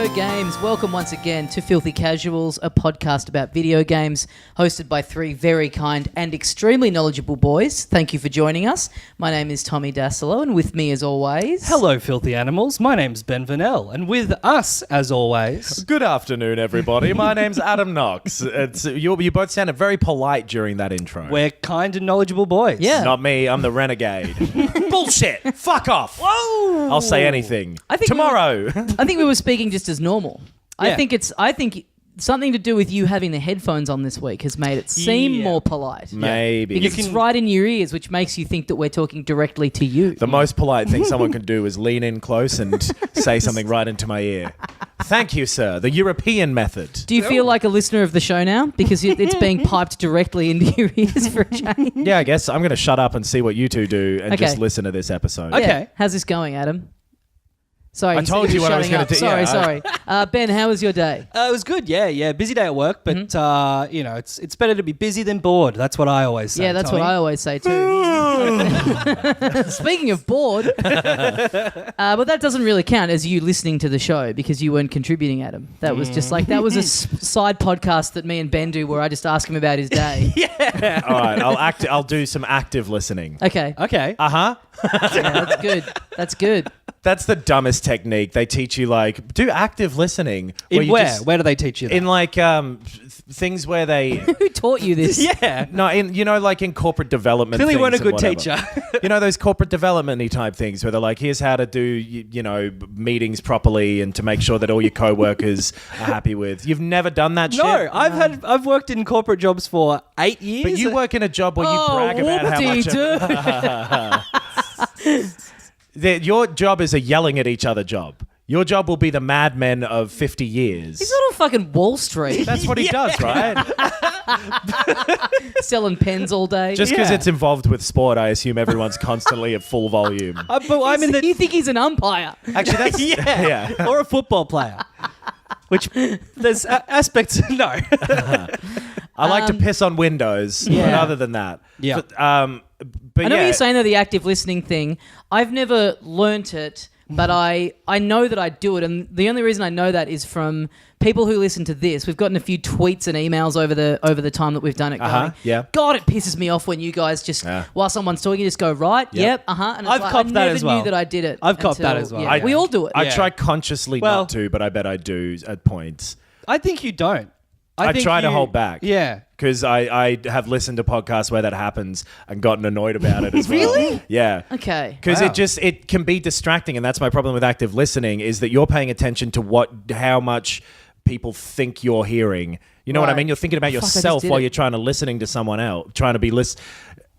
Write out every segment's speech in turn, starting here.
video games. Welcome once again to Filthy Casuals, a podcast about video games hosted by three very kind and extremely knowledgeable boys. Thank you for joining us. My name is Tommy Dasilo, and with me as always... Hello, filthy animals. My name's Ben Vanel, and with us, as always... Good afternoon, everybody. My name's Adam Knox. You both sounded very polite during that intro. We're kind and knowledgeable boys. Yeah. Not me. I'm the renegade. Bullshit. Fuck off. Whoa! I'll say anything. Tomorrow. I think we were speaking just as normal. Yeah. I think something to do with you having the headphones on this week has made it seem more polite. Maybe. Because it's right in your ears, which makes you think that we're talking directly to you. The most polite thing someone can do is lean in close and say something right into my ear. Thank you, sir. The European method. Do you feel like a listener of the show now? Because it's being piped directly into your ears for a change. Yeah, I guess I'm going to shut up and see what you two do and Okay. just listen to this episode. Okay. Yeah. How's this going, Adam? Sorry, I told you what I was going gonna to do. Yeah, Sorry. Ben, how was your day? It was good, yeah. Busy day at work, but, it's better to be busy than bored. That's what I always say, Yeah, that's Tommy. what I always say too. Speaking of bored, but that doesn't really count as you listening to the show because you weren't contributing, Adam. That was just like, that was a side podcast that me and Ben do where I just ask him about his day. Yeah. All right, I'll do some active listening. Okay. Okay. Uh-huh. Yeah, that's good. That's good. That's the dumbest technique. They teach you, like, do active listening. In you where? just- Where do they teach you that? In, like, things where they... Who taught you this? Yeah. No, like in corporate development Clearly things weren't a and good whatever. teacher. You know, those corporate development-y type things where they're like, here's how to do, meetings properly and to make sure that all your co-workers are happy with. You've never done that shit? No, I've worked in corporate jobs for 8 years. But you work in a job where you brag about how much... Your job is a yelling at each other job. Your job will be the Mad Men of 50 years. He's not on fucking Wall Street That's what he does, right? selling pens all day. Just because Yeah. it's involved with sport, I assume everyone's constantly at full volume. but I'm in the... You think he's an umpire? Actually, that's... yeah. Or a football player. Which there's aspects... No. I like to piss on windows, but Yeah. other than that. Yeah. But I know what you're saying, though, the active listening thing. I've never learnt it, but I know that I do it. And the only reason I know that is from people who listen to this. We've gotten a few tweets and emails over the time that we've done it going, yeah. God, it pisses me off when you guys just, while someone's talking, you just go, right, yep, And it's I've like, copped I that never as well. knew that I did it. I've copped that until- as well. Yeah, we all do it. I try consciously Well- not to, but I bet I do at points. I think you don't. I think try to hold back. Yeah. Because I have listened to podcasts where that happens and gotten annoyed about it as well. Really? Yeah. Okay. Because Wow. it can be distracting, and that's my problem with active listening is that you're paying attention to how much people think you're hearing. You know what I Right. mean? You're thinking about I just yourself did while it. you're trying to listening to someone else, trying to be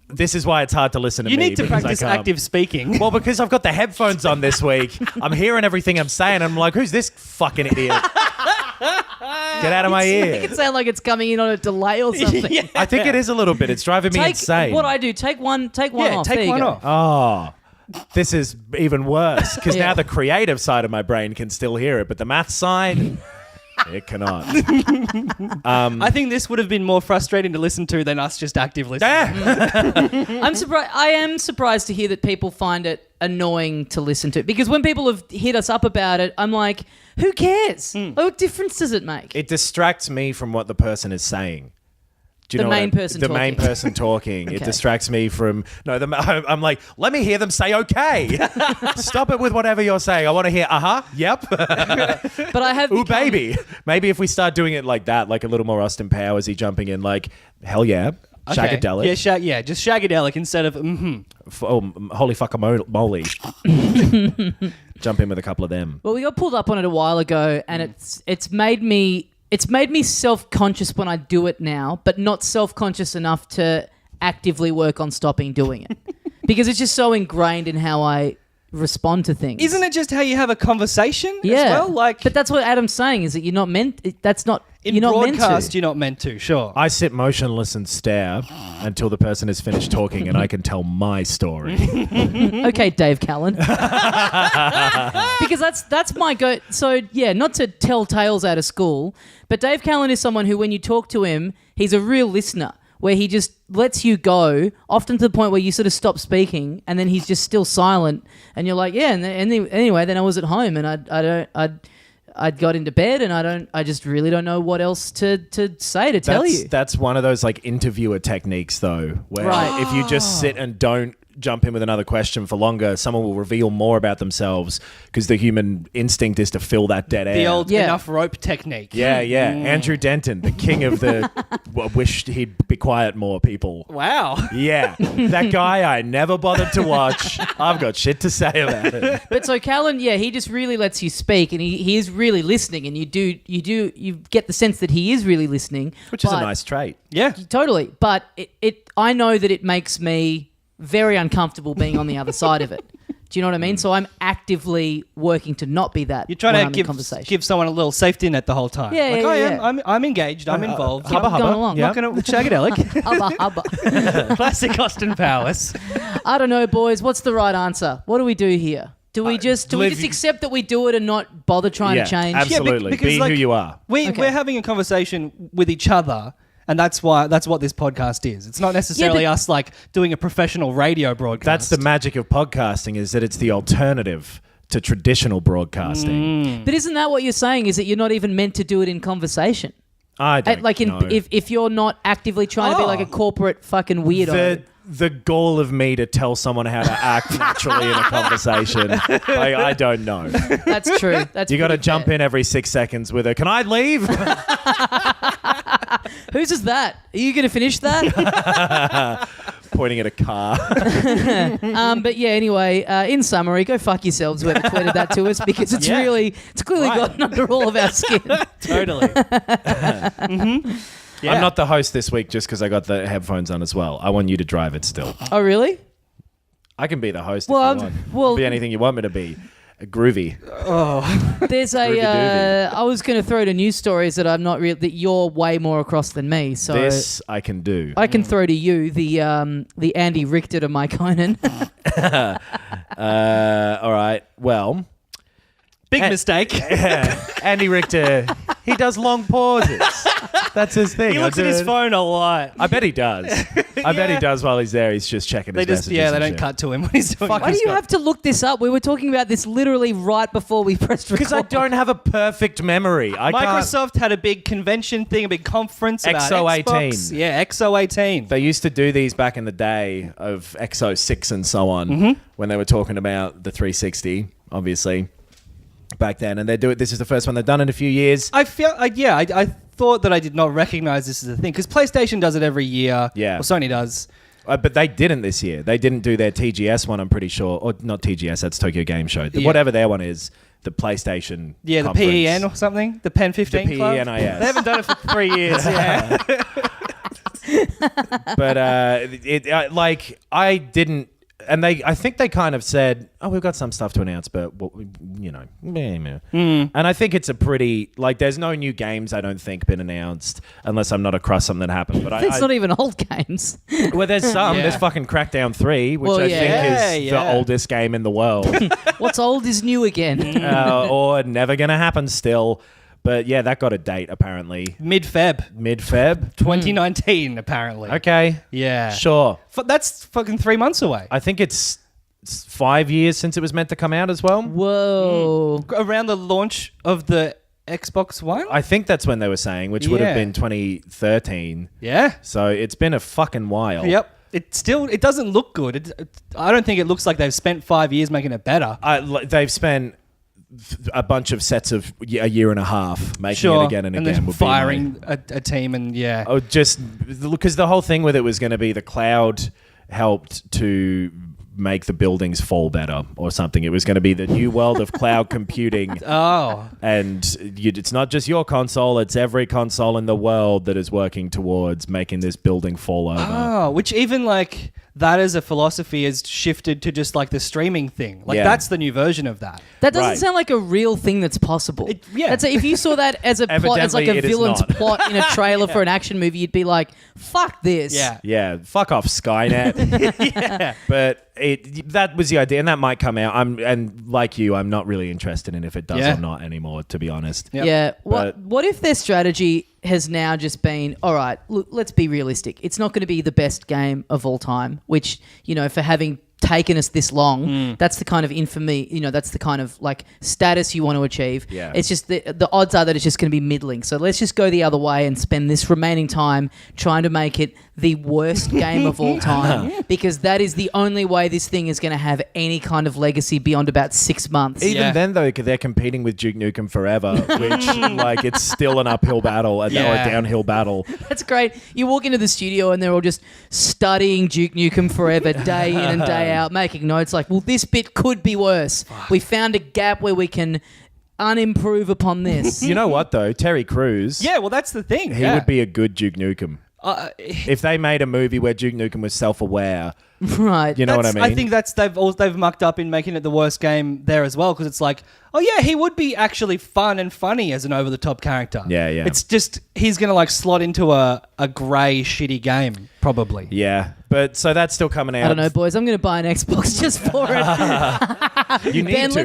This is why it's hard to listen to You me. need to because I practice can't. active speaking. Well, because I've got the headphones on this week, I'm hearing everything I'm saying. I'm like, who's this fucking idiot? Get out of my Make ear. it sound like it's coming in on a delay or something. Yeah. I think it is a little bit. It's driving me insane. What I do, take one off. Take There you one go. off. Oh, this is even worse because Yeah. now the creative side of my brain can still hear it, but the math side, it cannot. I think this would have been more frustrating to listen to than us just active listening. I'm surprised. I am surprised to hear that people find it annoying to listen to because when people have hit us up about it, I'm like, who cares? What difference does it make? It distracts me from what the person is saying. Do you The know main person the talking. main person talking. Okay. It distracts me from I'm like, let me hear them say okay. Stop it with whatever you're saying. I want to hear yep. But I have Ooh, become- baby. Maybe if we start doing it like that, like a little more Austin Powersy jumping in, like, hell yeah. Okay. Shagadelic. Yeah, just shagadelic instead of Holy fuck moly. Jump in with a couple of them. Well, we got pulled up on it a while ago, and it's made me self-conscious when I do it now, but not self-conscious enough to actively work on stopping doing it because it's just so ingrained in how I respond to things. Isn't it just how you have a conversation Yeah. as well? Like, but that's what Adam's saying is that you're not meant. That's not. in you're not meant broadcast, to. you're not meant to, sure. I sit motionless and stare until the person is finished talking and I can tell my story. Okay, Dave Callan. Because that's my go. So yeah, not to tell tales out of school, but Dave Callan is someone who, when you talk to him, he's a real listener. Where he just lets you go, often to the point where you sort of stop speaking, and then he's just still silent, and you're like, yeah. And anyway, then I was at home, and I got into bed and I just really don't know what else to say to tell you. That's one of those like interviewer techniques though, where Right. if you just sit and don't jump in with another question for longer, someone will reveal more about themselves because the human instinct is to fill that dead air. The old Yeah. enough rope technique. Yeah. Andrew Denton, the king of the wished he'd be quiet more people. Wow. Yeah, that guy I never bothered to watch. I've got shit to say about it. But so Callan, yeah, he just really lets you speak, and he is really listening, and you get the sense that he is really listening, Which is a but- nice trait. Yeah. Totally, but I know that it makes me very uncomfortable being on the other side of it. Do you know what I mean? So I'm actively working to not be that. You're trying when to I'm in conversation. give someone a little safety net the whole time. Yeah, like, yeah, I yeah. am. I'm engaged. I'm involved. Yeah, I'm going along. Yeah. Not going to shagadelic. Hubba, hubba. Classic Austin Powers. I don't know, boys. What's the right answer? What do we do here? Do we just live- accept that we do it and not bother trying Yeah, to change? absolutely. because, Be like, who you are. We're having a conversation with each other. And that's what this podcast is. It's not necessarily us like doing a professional radio broadcast. That's the magic of podcasting, is that it's the alternative to traditional broadcasting. But isn't that what you're saying? Is that you're not even meant to do it in conversation? I don't know. If you're not actively trying to be like a corporate fucking weirdo. The goal of me to tell someone how to act naturally in a conversation, I don't know. That's true. That's You got to pretty jump fair. in every 6 seconds with a, can I leave? Whose is that? Are you going to finish that? Pointing at a car. But yeah, anyway, in summary, go fuck yourselves whoever tweeted that to us, because it's clearly gotten under all of our skin. totally. Yeah. I'm not the host this week just because I got the headphones on as well. I want you to drive it still. Oh, really? I can be the host Well, if you want. well- Be anything you want me to be. Groovy. There's I was going to throw to news stories that I'm not real. That you're way more across than me. So This I can do. I can throw to you the Andy Richter to Mike Honan. All right. Well, Big mistake. Andy Richter, he does long pauses. That's his thing. He looks at his phone a lot. I bet he does. I bet he does while he's there. He's just checking his messages. They and don't shit. cut to him when he's doing Why do you have to look this up? We were talking about this literally right before we pressed record. Because I don't have a perfect memory. I can't. Microsoft had a big convention thing, a big conference about X018. Xbox. Yeah, X018. They used to do these back in the day of X06 and so on when they were talking about the 360, obviously, back then. And they do it. This is the first one they've done in a few years. I thought that I did not recognize this as a thing because PlayStation does it every year. Yeah. Or Sony does. But they didn't this year. They didn't do their TGS one, I'm pretty sure. Or not TGS, that's Tokyo Game Show. Yeah. Whatever their one is, the PlayStation Yeah, conference. the PEN or something. The PEN 15 The Club. PENIS. They haven't done it for 3 years. Yeah. But I didn't, and I think they kind of said, "Oh, we've got some stuff to announce," but meh. And I think it's a pretty there's no new games I don't think been announced unless I'm not across something that happened. But It's not even old games. well, there's some. Yeah. There's fucking Crackdown 3, which Well, I yeah. think is Yeah. the oldest game in the world, What's old is new again. or never gonna happen still. But yeah, that got a date apparently. Mid-Feb. Mid-Feb. 2019, apparently. Okay. Yeah. Sure. That's fucking 3 months away. I think it's 5 years since it was meant to come out as well. Whoa. Around the launch of the Xbox One? I think that's when they were saying, which would have Yeah. been 2013. Yeah. So it's been a fucking while. Yep. It doesn't look good. I don't think it looks like they've spent 5 years making it better. They've spent a bunch of sets of a year and a half making it again and again. then would be my- firing a team and yeah. Oh, just because the whole thing with it was going to be the cloud helped to make the buildings fall better or something. It was going to be the new world of cloud computing. Oh. And it's not just your console, it's every console in the world that is working towards making this building fall over. Oh, which even that as a philosophy has shifted to just the streaming thing. Yeah. That's the new version of that. That doesn't Right. sound like a real thing that's possible. Yeah. If you saw that as a plot, as like a Evidently it is villain's not. plot in a trailer for an action movie, you'd be like, "Fuck this." Yeah. Yeah, fuck off Skynet. Yeah. But that was the idea, and that might come out. I'm like you, I'm not really interested in if it does Yeah. or not anymore, to be honest. Yep. Yeah. But- What if their strategy has now just been, all right, look, let's be realistic. It's not going to be the best game of all time, which, for having taken us this long. That's the kind of infamy, that's the kind of like status you want to achieve. Yeah. It's just the odds are that it's just going to be middling. So let's just go the other way and spend this remaining time trying to make it the worst game of all time, because that is the only way this thing is going to have any kind of legacy beyond about 6 months. Even then, though, they're competing with Duke Nukem Forever, which, like, it's still an uphill battle or a downhill battle. That's great. You walk into the studio and they're all just studying Duke Nukem Forever day in and day out, making notes like, well, this bit could be worse. We found a gap where we can unimprove upon this. You know what, though? Terry Crews. Yeah, well, that's the thing. He would be a good Duke Nukem. If they made a movie where Duke Nukem was self-aware, right? You know what I mean? I think they've mucked up in making it the worst game there as well, because it's like, oh yeah, he would be actually fun and funny as an over-the-top character. Yeah. It's just he's gonna like slot into a grey shitty game probably. Yeah, but so that's still coming out. I don't know, boys. I'm going to buy an Xbox just for it. You need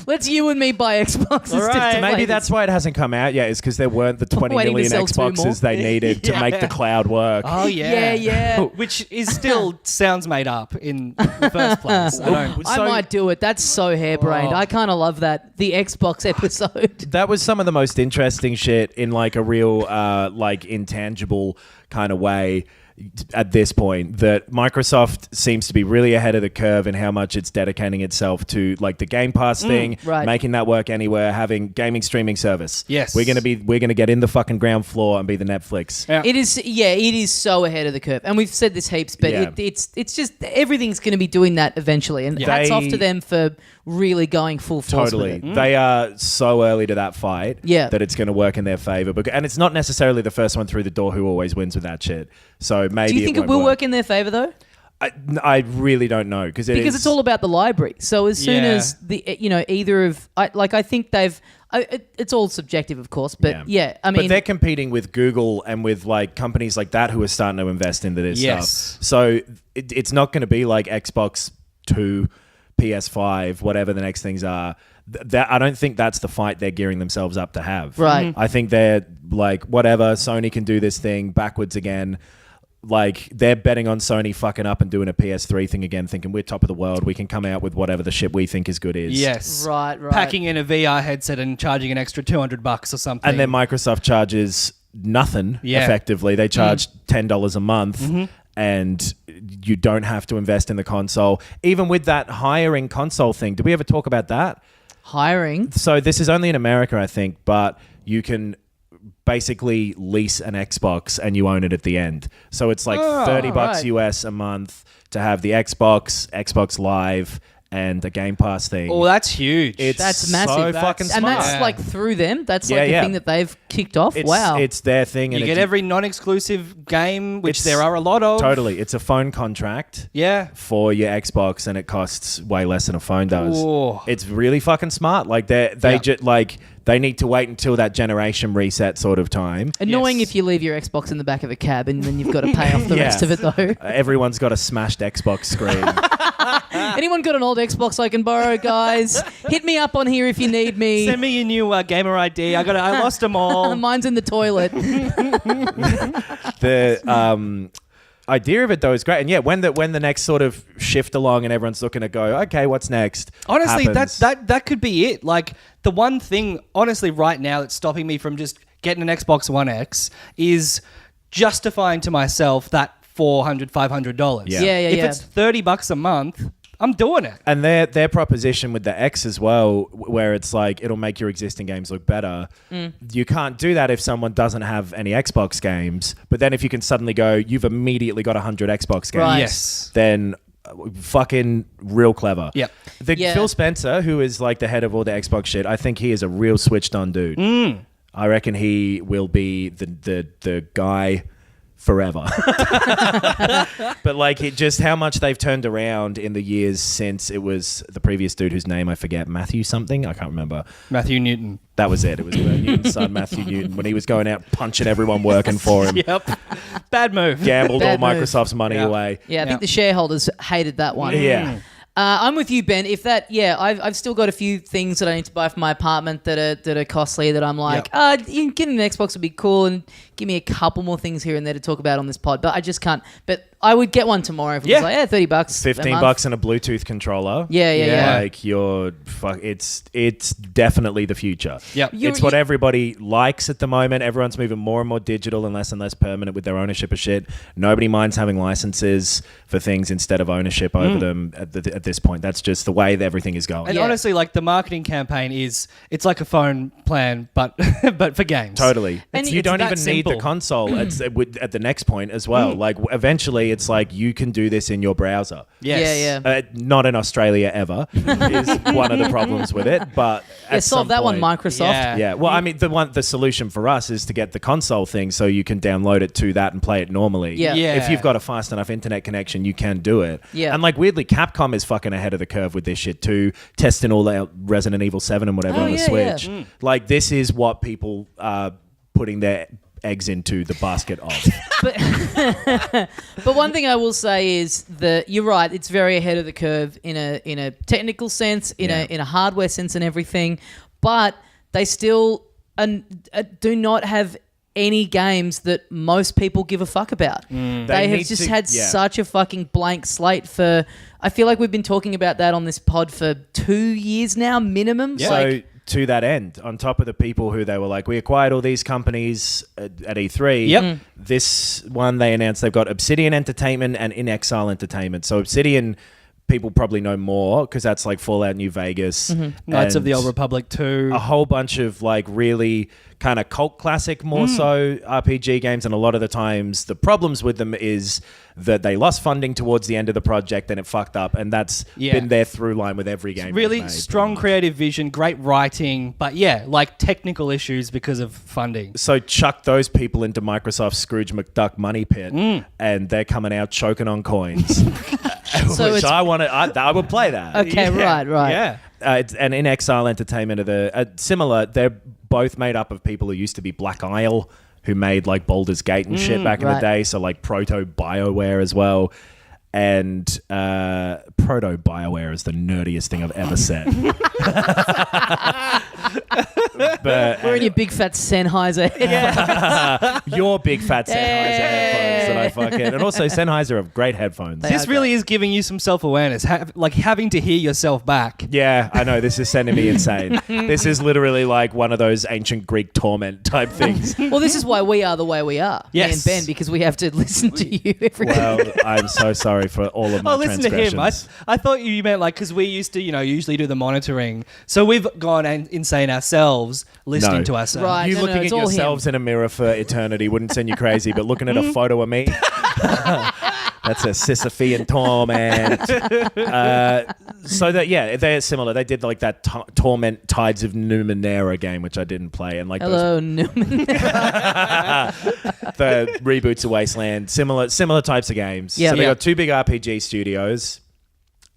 Let's you and me buy Xboxes. All right. to Maybe play that's why it hasn't come out yet, is because there weren't the 20 Waiting to million sell 2 more. Xboxes they needed to make the cloud work. Oh yeah, Yeah. Which is still sounds made up in the first place. I might do it. That's so harebrained. I kind of love that. The Xbox episode. That was some of the most interesting shit in like a real like intangible kind of way at this point, that Microsoft seems to be really ahead of the curve in how much it's dedicating itself to like the Game Pass thing, right. making that work anywhere, having gaming streaming service. Yes. We're gonna get in the fucking ground floor and be the Netflix. Yeah. It is so ahead of the curve. And we've said this heaps, but it's just everything's going to be doing that eventually. And hats off to them for really going full force with it. They are so early to that fight that it's going to work in their favor. And it's not necessarily the first one through the door who always wins with that shit. So maybe Do you think it will work in their favor though? I really don't know because it's all about the library. So as soon as I think they've. It's all subjective, of course, but I mean, but they're competing with Google and with like companies like that who are starting to invest into this stuff. So it's not going to be like Xbox 2, PS5, whatever the next things are. I don't think that's the fight they're gearing themselves up to have. Right. I think they're like, whatever, Sony can do this thing backwards again. Like, they're betting on Sony fucking up and doing a PS3 thing again, thinking we're top of the world. We can come out with whatever the shit we think is good is. Yes. Right. Packing in a VR headset and charging an extra $200 or something. And then Microsoft charges nothing, effectively. They charge $10 a month, and you don't have to invest in the console. Even with that hiring console thing, did we ever talk about that? Hiring? So this is only in America, I think, but you can basically lease an Xbox and you own it at the end. So it's like $30 US a month to have the Xbox Live and the Game Pass thing. Oh, that's huge. That's massive. So fucking smart. And that's like through them. That's like the thing that they've kicked off. Wow. It's their thing. You and get every non-exclusive game, which there are a lot of. Totally. It's a phone contract for your Xbox, and it costs way less than a phone does. Ooh. It's really fucking smart. Like they just like they need to wait until that generation reset sort of time. Annoying if you leave your Xbox in the back of a cab and then you've got to pay off the rest of it though. Everyone's got a smashed Xbox screen. Anyone got an old Xbox I can borrow, guys? Hit me up on here if you need me. Send me your new gamer ID. I lost them all. Mine's in the toilet. The idea of it though is great, and when the next sort of shift along and everyone's looking to go, okay, what's next? Honestly, happens. that could be it. Like the one thing, honestly, right now that's stopping me from just getting an Xbox One X is justifying to myself that $400, $500. Yeah. If it's $30 a month, I'm doing it. And their proposition with the X as well, where it's like it'll make your existing games look better. You can't do that if someone doesn't have any Xbox games. But then if you can suddenly go, you've immediately got 100 Xbox games. Right. Yes. Then fucking real clever. Yep. Phil Spencer, who is like the head of all the Xbox shit, I think he is a real switched on dude. I reckon he will be the guy forever. But like just how much they've turned around in the years since it was the previous dude whose name I forget, Matthew something, I can't remember. Matthew Newton. That was it. It was Newton's son, Matthew Newton, when he was going out punching everyone working for him. Yep. Bad move. Gambled Bad all move. Microsoft's money away. Yeah, I think the shareholders hated that one. Yeah. I'm with you, Ben. If that, I've still got a few things that I need to buy for my apartment that are costly. That I'm like, getting an Xbox would be cool, and give me a couple more things here and there to talk about on this pod. But I just can't. But I would get one tomorrow if it was like, $30. $15 and a Bluetooth controller. Yeah. Like it's definitely the future. Yep. It's what everybody likes at the moment. Everyone's moving more and more digital and less permanent with their ownership of shit. Nobody minds having licenses for things instead of ownership over them at this point. That's just the way that everything is going. And honestly, like the marketing campaign it's like a phone plan, but for games. Totally. And You it's don't that even need the simple. console at the next point as well. Like eventually it's like you can do this in your browser. Yes. Yeah. Not in Australia ever is one of the problems with it. But at Solve some that one, point- Microsoft. Yeah. Well, I mean, the solution for us is to get the console thing so you can download it to that and play it normally. Yeah. If you've got a fast enough internet connection, you can do it. Yeah. And like weirdly, Capcom is fucking ahead of the curve with this shit too, testing all that Resident Evil 7 and whatever on the Switch. Like this is what people are putting their eggs into the basket of. But one thing I will say is that you're right. It's very ahead of the curve in a technical sense, in a hardware sense, and everything. But they still do not have any games that most people give a fuck about. They have need just to- had yeah. such a fucking blank slate for. I feel like we've been talking about that on this pod for 2 years now, minimum. Yeah. So to that end, on top of the people who they were like, we acquired all these companies at E3. Yep. This one they announced they've got Obsidian Entertainment and In Exile Entertainment. So Obsidian, people probably know more because that's like Fallout New Vegas, Knights of the and Old Republic 2. a whole bunch of like really kind of cult classic, more so RPG games. And a lot of the times the problems with them is that they lost funding towards the end of the project and it fucked up. And that's been their through line with every game. Really they've made, strong pretty much. creative vision, great writing, but like technical issues because of funding. So chuck those people into Microsoft's Scrooge McDuck money pit and they're coming out choking on coins. So Which it's- I would play that. Okay, right. Yeah. And In Exile Entertainment are the similar. They're both made up of people who used to be Black Isle, who made like Baldur's Gate and shit back in the right. day. So like proto BioWare as well. And proto BioWare is the nerdiest thing I've ever said. But We're in your big fat Sennheiser. your big fat Sennheiser headphones that I fucking, and also Sennheiser have great headphones. This really is giving you some self-awareness, like having to hear yourself back. Yeah, I know. This is sending me insane. This is literally like one of those ancient Greek torment type things. Well, this is why we are the way we are. Yes. Me and Ben, because we have to listen to you every day. Well, I'm so sorry for all of my Oh, listen to him. transgressions. I thought you meant like, because we used to, usually do the monitoring. So we've gone insane ourselves listening No. to ourselves. Right. You No, looking it's at all yourselves in a mirror for eternity wouldn't send you crazy, but looking at a photo of me, that's a Sisyphean torment. So that, they're similar. They did like that Torment Tides of Numenera game, which I didn't play, and like Hello, Newman. the reboots of Wasteland, similar types of games. Yeah. So they Yeah. got two big RPG studios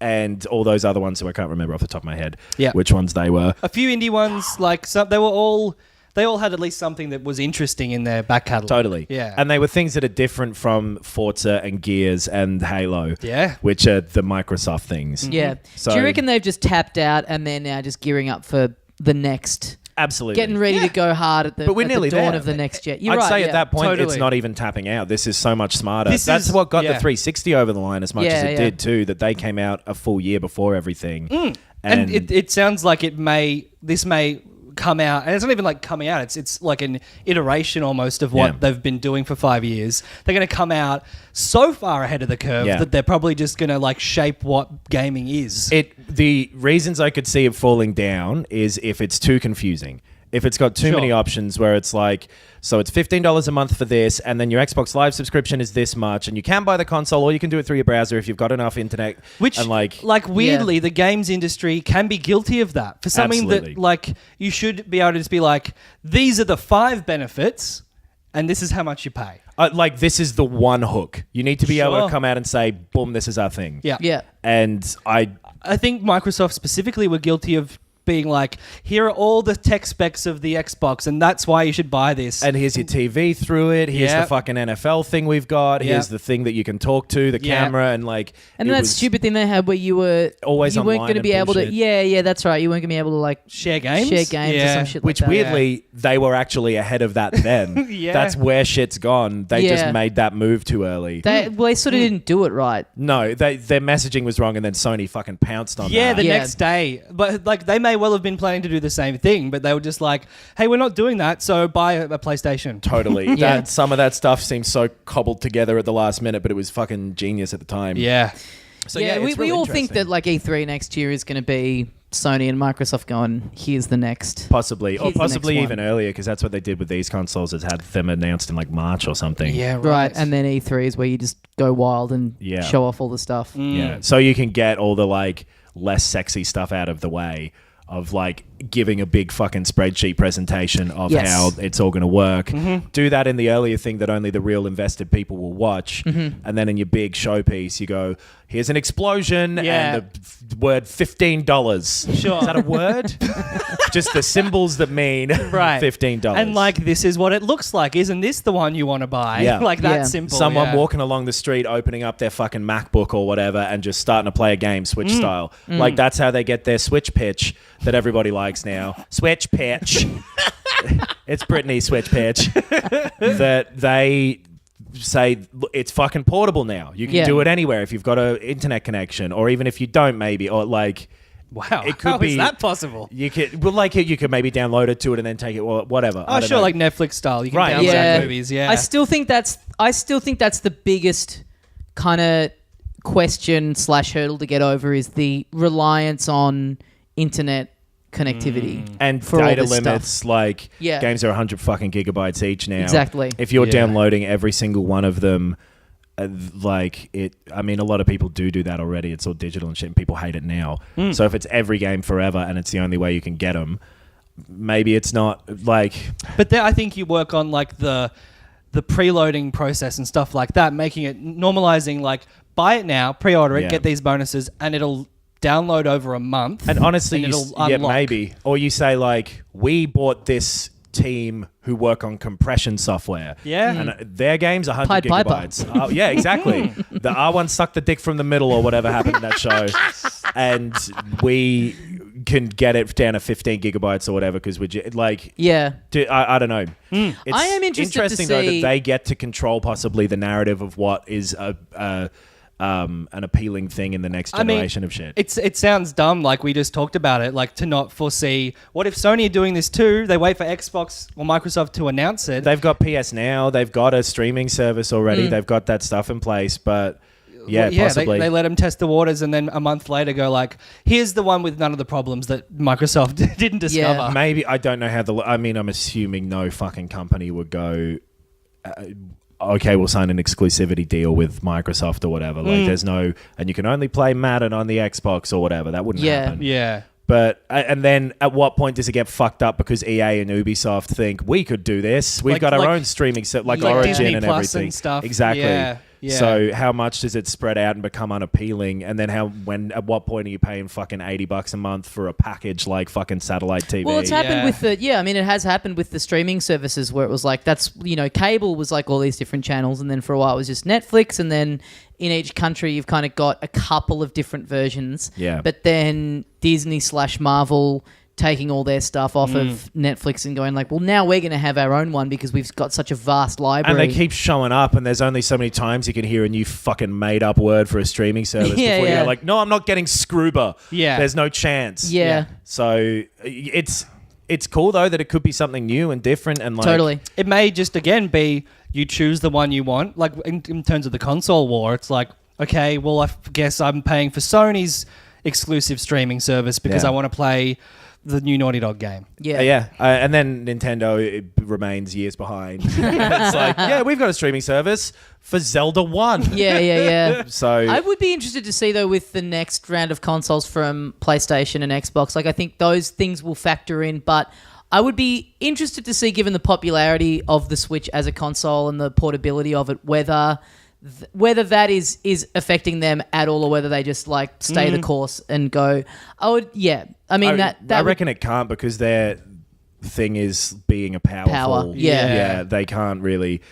and all those other ones who I can't remember off the top of my head Yeah. which ones they were. A few indie ones, like they all had at least something that was interesting in their back catalogue. Totally. Yeah. And they were things that are different from Forza and Gears and Halo. Yeah. Which are the Microsoft things. Yeah. So- Do you reckon they've just tapped out and they're now just gearing up for the next, Absolutely. getting ready to go hard at the, But we're at the nearly dawn there. of the next jet? You're I'd right, say yeah. at that point, Totally. it's not even tapping out. This is so much smarter. This That's is- what got yeah. the 360 over the line as much as it Yeah. did too, that they came out a full year before everything. And it sounds like this may come out, and it's not even like coming out, it's like an iteration almost of what Yeah. they've been doing for 5 years. They're going to come out so far ahead of the curve Yeah. that they're probably just going to like shape what gaming is. The reasons I could see it falling down is if it's too confusing. If it's got too Sure. many options where it's like, so it's $15 a month for this, and then your Xbox Live subscription is this much, and you can buy the console, or you can do it through your browser if you've got enough internet. Which, and like weirdly, the games industry can be guilty of that. For something Absolutely. that, like, you should be able to just be like, these are the 5 benefits, and this is how much you pay. like this is the one hook. You need to be able Sure. to come out and say, boom, this is our thing. Yeah. Yeah. And I think Microsoft specifically were guilty of being like, here are all the tech specs of the Xbox, and that's why you should buy this. And here's your TV through it. Here's Yeah. the fucking NFL thing we've got. Yeah. Here's the thing that you can talk to, the Yeah. camera, and like. And it then that was stupid thing they had where you weren't Always going online to and be able to. bullshit. Yeah, that's right. You weren't going to be able to like Share games? or some Yeah. shit Which like that. weirdly, they were actually ahead of that then. Yeah. That's where shit's gone. They Yeah. just made that move too early. They sort of didn't do it right. No, their messaging was wrong, and then Sony fucking pounced on Yeah, that. the Yeah. next day. But like they may well have been planning to do the same thing, but they were just like, hey, we're not doing that, so buy a PlayStation. Totally. Yeah. That some of that stuff seems so cobbled together at the last minute, but it was fucking genius at the time. Yeah. So yeah, it's we really all think that interesting. like E3 next year is going to be Sony and Microsoft going, here's the next. Possibly, or Here's the possibly next even one. earlier, because that's what they did with these consoles. Is had them announced in like March or something. Yeah, Right, and then E3 is where you just go wild and Yeah. show off all the stuff. Yeah. So you can get all the like less sexy stuff out of the way of like giving a big fucking spreadsheet presentation of Yes. how it's all going to work. Do that in the earlier thing that only the real invested people will watch. And then in your big showpiece, you go, here's an explosion Yeah. and the word $15. Sure. Is that a word? Just the symbols that mean Right. $15. And like, this is what it looks like. Isn't this the one you want to buy? Yeah. Like that Yeah. simple. someone yeah. walking along the street opening up their fucking MacBook or whatever and just starting to play a game Switch style. Like that's how they get their Switch pitch that everybody likes now. Switch pitch. It's Britney Switch pitch. That they say "Look, it's fucking portable now. You can Yeah. do it anywhere if you've got an internet connection, or even if you don't, maybe, or like Wow. it could How be is that possible? You could you could maybe download it to it and then take it or whatever. I Oh, don't sure, know. like Netflix style. You can Right, download exactly. movies. Yeah. I still think that's the biggest kind of question / hurdle to get over is the reliance on internet connectivity and for all data this limits. stuff. Like Yeah. games are 100 fucking gigabytes each now. Exactly. If you're Yeah. downloading every single one of them, like it. I mean, a lot of people do that already. It's all digital and shit, and people hate it now. So if it's every game forever and it's the only way you can get them, maybe it's not like. But there, I think you work on like the preloading process and stuff like that, making it normalizing. Like, buy it now, pre-order it, Yeah. get these bonuses, and it'll download over a month. And honestly, and you, it'll yeah, unlock. maybe. Or you say like, we bought this team who work on compression software. Yeah. And their game's 100 Pied Piper. gigabytes. Yeah, exactly. The R1 sucked the dick from the middle or whatever happened in that show. And we can get it down to 15 gigabytes or whatever because we're like... Yeah. I don't know. It's I am interested to interesting though see- that they get to control possibly the narrative of what is an appealing thing in the next generation of shit. It sounds dumb, like we just talked about it, like to not foresee. What if Sony are doing this too? They wait for Xbox or Microsoft to announce it. They've got PS Now. They've got a streaming service already. They've got that stuff in place. But yeah, possibly. They let them test the waters, and then a month later go like, "Here's the one with none of the problems that Microsoft didn't discover." Maybe I don't know how I mean, I'm assuming no fucking company would go. Okay, we'll sign an exclusivity deal with Microsoft or whatever. Like, there's no, and you can only play Madden on the Xbox or whatever. That wouldn't Yeah. happen. Yeah. But and then at what point does it get fucked up because EA and Ubisoft think we could do this? We've got our own streaming set like Origin Disney and Plus everything. and stuff. Exactly. Yeah. Yeah. So how much does it spread out and become unappealing? And then at what point are you paying fucking $80 a month for a package like fucking satellite TV? Well, it's happened Yeah. with it has happened with the streaming services where it was like, cable was like all these different channels. And then for a while it was just Netflix. And then in each country, you've kind of got a couple of different versions. Yeah. But then Disney / Marvel taking all their stuff off of Netflix and going like, well, now we're going to have our own one because we've got such a vast library. And they keep showing up, and there's only so many times you can hear a new fucking made-up word for a streaming service Yeah, before yeah. you're like, no, I'm not getting Scroober. Yeah. There's no chance. Yeah. So it's cool, though, that it could be something new and different. And like, Totally. It may just again be you choose the one you want. Like in terms of the console war, it's like, okay, well, I guess I'm paying for Sony's exclusive streaming service because Yeah. I want to play the new Naughty Dog game. Yeah. And then Nintendo it remains years behind. It's like, yeah, we've got a streaming service for Zelda 1. Yeah. So I would be interested to see though with the next round of consoles from PlayStation and Xbox. Like I think those things will factor in, but I would be interested to see, given the popularity of the Switch as a console and the portability of it, whether whether that is affecting them at all, or whether they just like stay the course and go. I mean, I reckon it can't, because their thing is being a powerful. Yeah. They can't really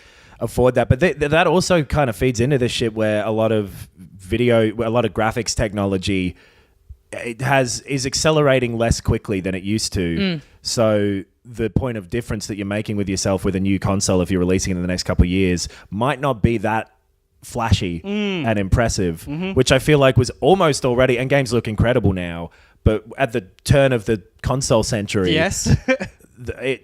afford that. But that also kind of feeds into this shit where a lot of graphics technology is accelerating less quickly than it used to. So the point of difference that you're making with yourself with a new console, if you're releasing it in the next couple of years, might not be that flashy and impressive, which I feel like was almost already, and games look incredible now, but at the turn of the console century, Yes.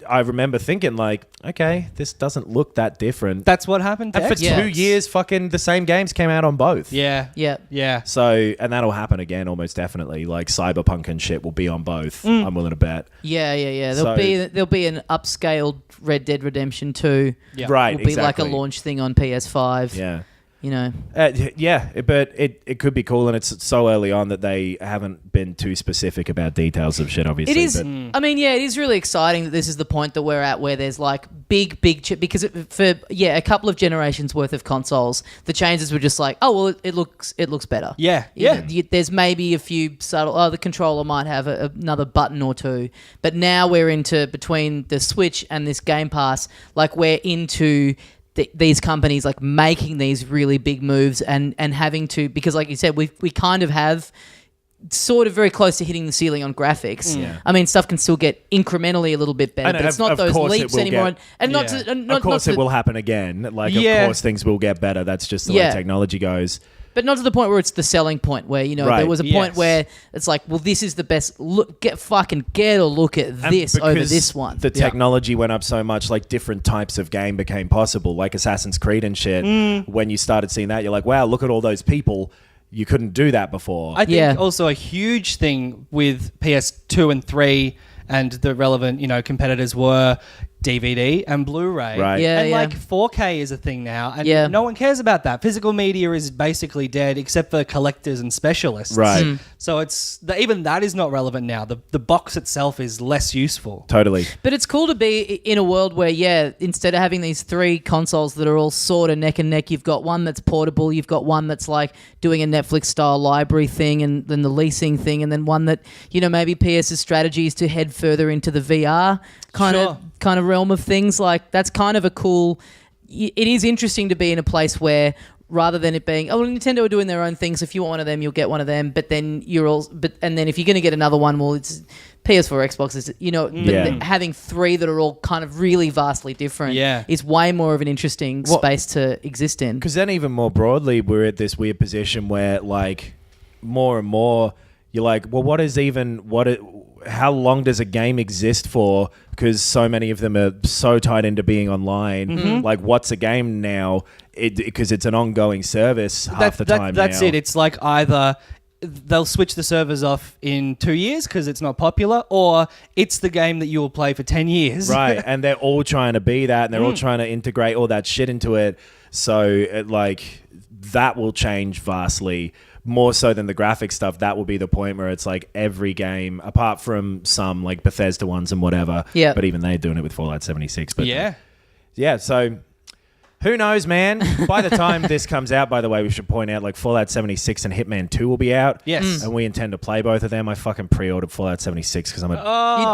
I remember thinking like, okay, this doesn't look that different. That's what happened to And for Xbox. 2 years, fucking the same games came out on both. Yeah. Yeah. So, and that'll happen again almost definitely. Like Cyberpunk and shit will be on both. I'm willing to bet. Yeah. So- There'll be an upscaled Red Dead Redemption 2. Yeah. Right, Will be exactly. like a launch thing on PS5. Yeah. You know. But it could be cool, and it's so early on that they haven't been too specific about details of shit, obviously. It is. but- I mean, yeah, it is really exciting that this is the point that we're at, where there's like big chip, because for a couple of generations worth of consoles, the changes were just like, oh well, it looks better. Yeah. There's maybe a few subtle. Oh, the controller might have another button or two, but now we're into, between the Switch and this Game Pass, like we're into these companies like making these really big moves and having to, because like you said, we kind of have sort of very close to hitting the ceiling on graphics. Yeah. I mean, stuff can still get incrementally a little bit better, And but it's not of those course it leaps will anymore. get- And not Yeah. to, Of course, it will happen again. Like, Yeah. of course, things will get better. That's just the way Yeah. technology goes. but not to the point where it's the selling point, where, you know, Right. there was a point Yes. where it's like, well, this is the best. Look, get a look at And this over because this one. The technology went up so much, like different types of game became possible, like Assassin's Creed and shit. When you started seeing that, you're like, wow, look at all those people. You couldn't do that before. I think Yeah. also a huge thing with PS2 and 3 and the relevant, competitors were DVD and Blu-ray. Right. Yeah, and yeah. like 4K is a thing now, and Yeah. no one cares about that. Physical media is basically dead, except for collectors and specialists. Right. So even that is not relevant now. The box itself is less useful. Totally. But it's cool to be in a world where, instead of having these three consoles that are all sort of neck and neck, you've got one that's portable, you've got one that's like doing a Netflix-style library thing, and then the leasing thing, and then one that, maybe PS's strategy is to head further into the VR kind of realm of things. Like, that's kind of a cool. It is interesting to be in a place where, rather than it being, Nintendo are doing their own things. If you want one of them, you'll get one of them. But then and then if you're going to get another one, well, it's PS4, Xbox is, but having three that are all kind of really vastly different is way more of an interesting space to exist in. Because then even more broadly, we're at this weird position where, like, more and more, you're like, well, how long does a game exist for? Because so many of them are so tied into being online. Like, what's a game now? Because it's an ongoing service half the time That's now. it. It's like either they'll switch the servers off in 2 years because it's not popular, or it's the game that you will play for 10 years. Right, and they're all trying to be that, and they're all trying to integrate all that shit into it. So, that will change vastly. More so than the graphic stuff, that will be the point where it's like every game, apart from some like Bethesda ones and whatever. Yeah. But even they're doing it with Fallout 76. But Yeah. So who knows, man? By the time this comes out, by the way, we should point out like Fallout 76 and Hitman 2 will be out. Yes. And we intend to play both of them. I fucking pre-ordered Fallout 76 because I'm a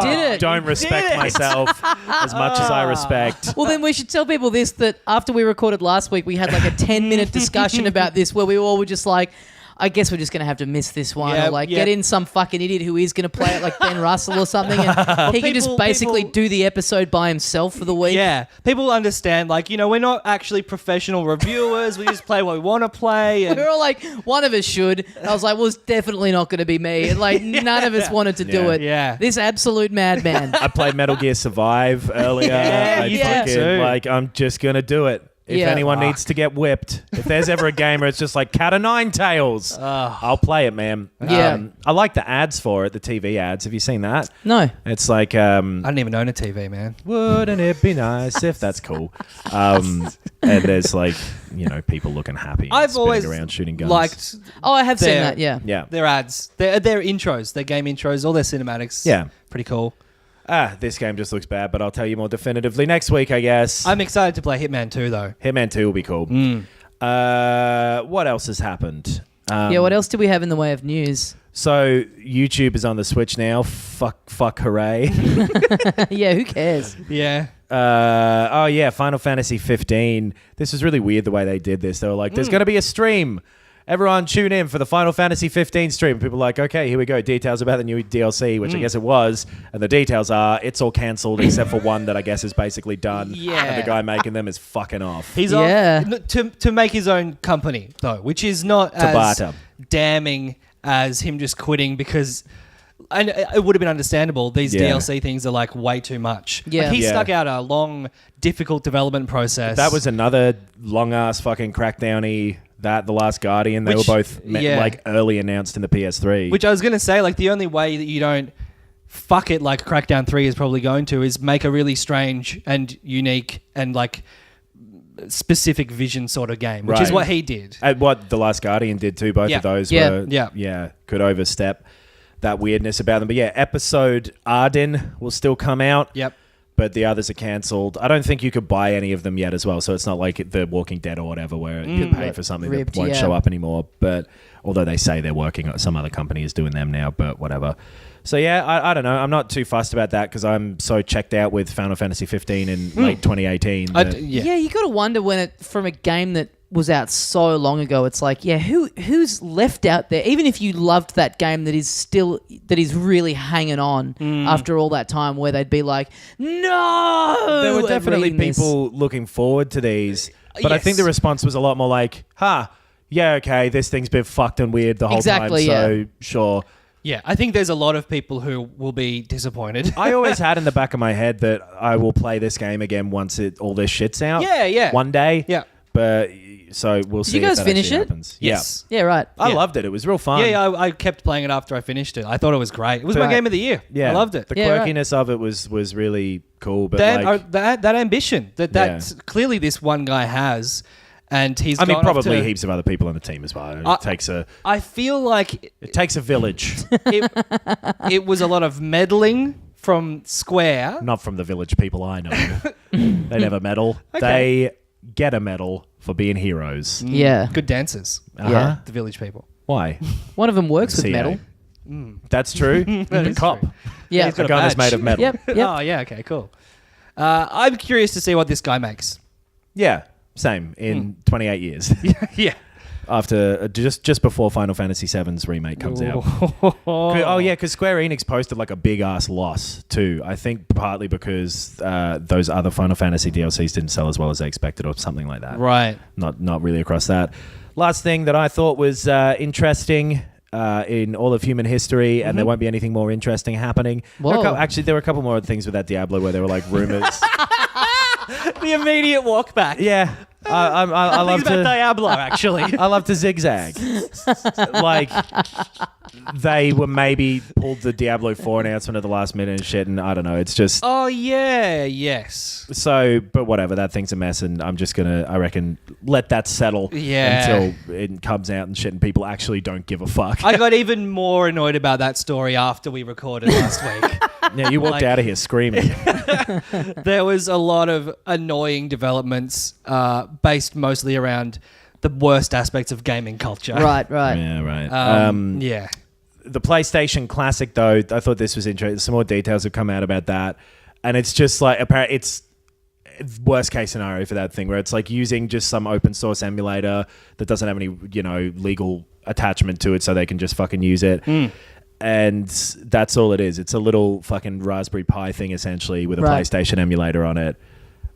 You did it. don't respect myself as much as I respect. Well, then we should tell people this, that after we recorded last week, we had like a 10-minute discussion about this where we all were just like, I guess we're just going to have to miss this one, or get in some fucking idiot who is going to play it like Ben Russell or something, and he can just basically do the episode by himself for the week. Yeah, people understand, we're not actually professional reviewers. We just play what we want to play. And We were all like, one of us should. I was like, well, it's definitely not going to be me. And like, none of us wanted to do it. Yeah. This absolute madman. I played Metal Gear Survive earlier. Yeah, you did too. I'm just going to do it. If Yeah. anyone needs to get whipped, if there's ever a game where it's just like cat o' nine tails, I'll play it, man. Yeah. I like the ads for it, the TV ads. Have you seen that? No. It's like, I didn't even own a TV, man. wouldn't it be nice if that's cool? And there's like, people looking happy. and I've spinning always around shooting guns. liked Oh, I have seen There. that, yeah. Yeah. their ads, their intros, their game intros, all their cinematics. Yeah. Pretty cool. This game just looks bad, but I'll tell you more definitively next week, I guess. I'm excited to play Hitman 2, though. Hitman 2 will be cool. What else has happened? What else do we have in the way of news? So YouTube is on the Switch now. Fuck, hooray! Yeah, who cares? Yeah. Final Fantasy 15. This was really weird the way they did this. They were like, "There's going to be a stream. Everyone tune in for the Final Fantasy 15 stream." People were like, "Okay, here we go. Details about the new DLC," which I guess it was. And the details are, it's all cancelled except for one that I guess is basically done. Yeah. And the guy making them is fucking off. He's Yeah. off to make his own company, though, which is not Tabata. as damning as him just quitting because... And it would have been understandable. These DLC things are like way too much. Yeah. Like he Yeah. stuck out a long, difficult development process. That was another long ass fucking crackdowny. The Last Guardian. They Which- were both yeah. like early announced in the PS3. Which I was going to say, like, the only way that you don't fuck it like Crackdown 3 is probably going to is make a really strange and unique and, like, specific vision sort of game, which is Right. what he did. And what The Last Guardian did too. Both Yeah. of those Yeah. were Yeah. could overstep that weirdness about them. But yeah, episode Arden will still come out. Yep. But the others are cancelled. I don't think you could buy any of them yet as well. So it's not like The Walking Dead or whatever where you pay for something Ripped, that won't yeah. show up anymore. But although they say they're working on some other company is doing them now, but whatever. So yeah, I don't know. I'm not too fussed about that because I'm so checked out with Final Fantasy 15 in late 2018. that- Yeah, you got to wonder when it from a game that was out so long ago. It's like, yeah, who's left out there? Even if you loved that game, that is really hanging on after all that time, where they'd be like, no. There were at definitely reading this. people looking forward to these, but I think Yes. the response was a lot more like, yeah, okay, this thing's been fucked and weird the whole Exactly, time, so yeah. sure. Yeah, I think there's a lot of people who will be disappointed. I always had in the back of my head that I will play this game again once all this shit's out. Yeah. One day. Yeah. But so we'll see. you guys if that finish actually it? Happens. Yes. Yeah, right. Yeah. I Yeah. loved it. It was real fun. Yeah, I kept playing it after I finished it. I thought it was great. It was But my game of the year. Yeah. I loved it. The Yeah, right. quirkiness of it was really cool. But That ambition that clearly this one guy has, and he's. I mean, gone off probably to- heaps of other people on the team as well. It takes a village, it was a lot of meddling from Square. not from the village people I know. They never medal. Okay. They get a medal for being heroes. Yeah. Good dancers. Yeah. The village people. Why? One of them works with CA. metal. That's true. The cop. Yeah. He's got The a gun is badge. made of metal. Yep. Oh yeah. Okay. Cool. I'm curious to see what this guy makes. Yeah, same. In 28 years. Yeah. After just before Final Fantasy VII's remake comes out. Oh yeah, because Square Enix posted like a big ass loss too. I think partly because those other Final Fantasy DLCs didn't sell as well as they expected, or something like that. Right. Not really across that. Last thing that I thought was interesting in all of human history, and there won't be anything more interesting happening. Whoa. Actually, there were a couple more things with that Diablo where there were like rumors. The immediate walk back. Yeah, I love to. Diablo, actually. I love to zigzag. Like, they were maybe pulled the Diablo 4 announcement at the last minute and shit, and I don't know. It's just Oh yeah. Yes. so. But whatever, that thing's a mess, and I'm just gonna, I reckon, let that settle Yeah. until it comes out and shit, and people actually don't give a fuck. I got even more annoyed about that story after we recorded last week. Yeah, you walked Like- out of here screaming. There was a lot of annoying developments based mostly around the worst aspects of gaming culture. Right. Yeah, right. Yeah. The PlayStation Classic, though, I thought this was interesting. Some more details have come out about that, and it's just like apparently it's worst case scenario for that thing where it's like using just some open source emulator that doesn't have any legal attachment to it, so they can just fucking use it. And that's all it is. It's a little fucking Raspberry Pi thing essentially with a Right. PlayStation emulator on it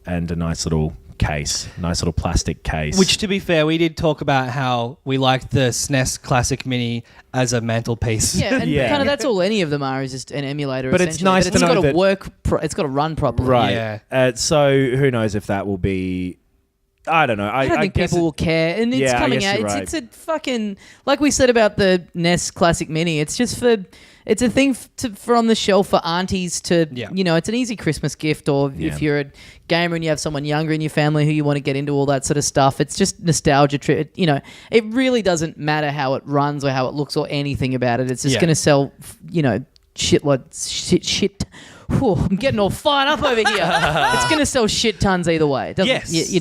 and a nice little case, nice little plastic case. Which, to be fair, we did talk about how we liked the SNES Classic Mini as a mantelpiece. Yeah, and Yeah. kind of that's all any of them are is just an emulator. But it's essentially. nice But to it's know got to that- work. It's got to run properly. right. Yeah. So who knows if that will be. I don't know. I don't think guess people will care, and it's Yeah, I coming guess out. you're It's a fucking like we said about the NES Classic Mini. It's just it's a thing for on the shelf for aunties to, Yeah. It's an easy Christmas gift, or Yeah. if you're a gamer and you have someone younger in your family who you want to get into all that sort of stuff. It's just nostalgia. It really doesn't matter how it runs or how it looks or anything about it. It's just Yeah. going to sell, shit whew, I'm getting all fired up over here. It's going to sell shit tons either way. It doesn't, Yes.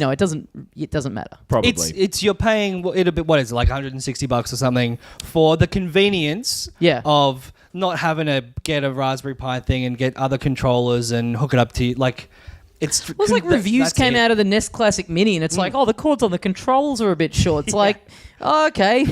it doesn't matter. Probably. It's you're paying what is it, like $160 or something for the convenience of not having to get a Raspberry Pi thing and get other controllers and hook it up to you. Like it's reviews came out of the Nest Classic Mini, and it's like, the cords on the controls are a bit short. It's like, okay,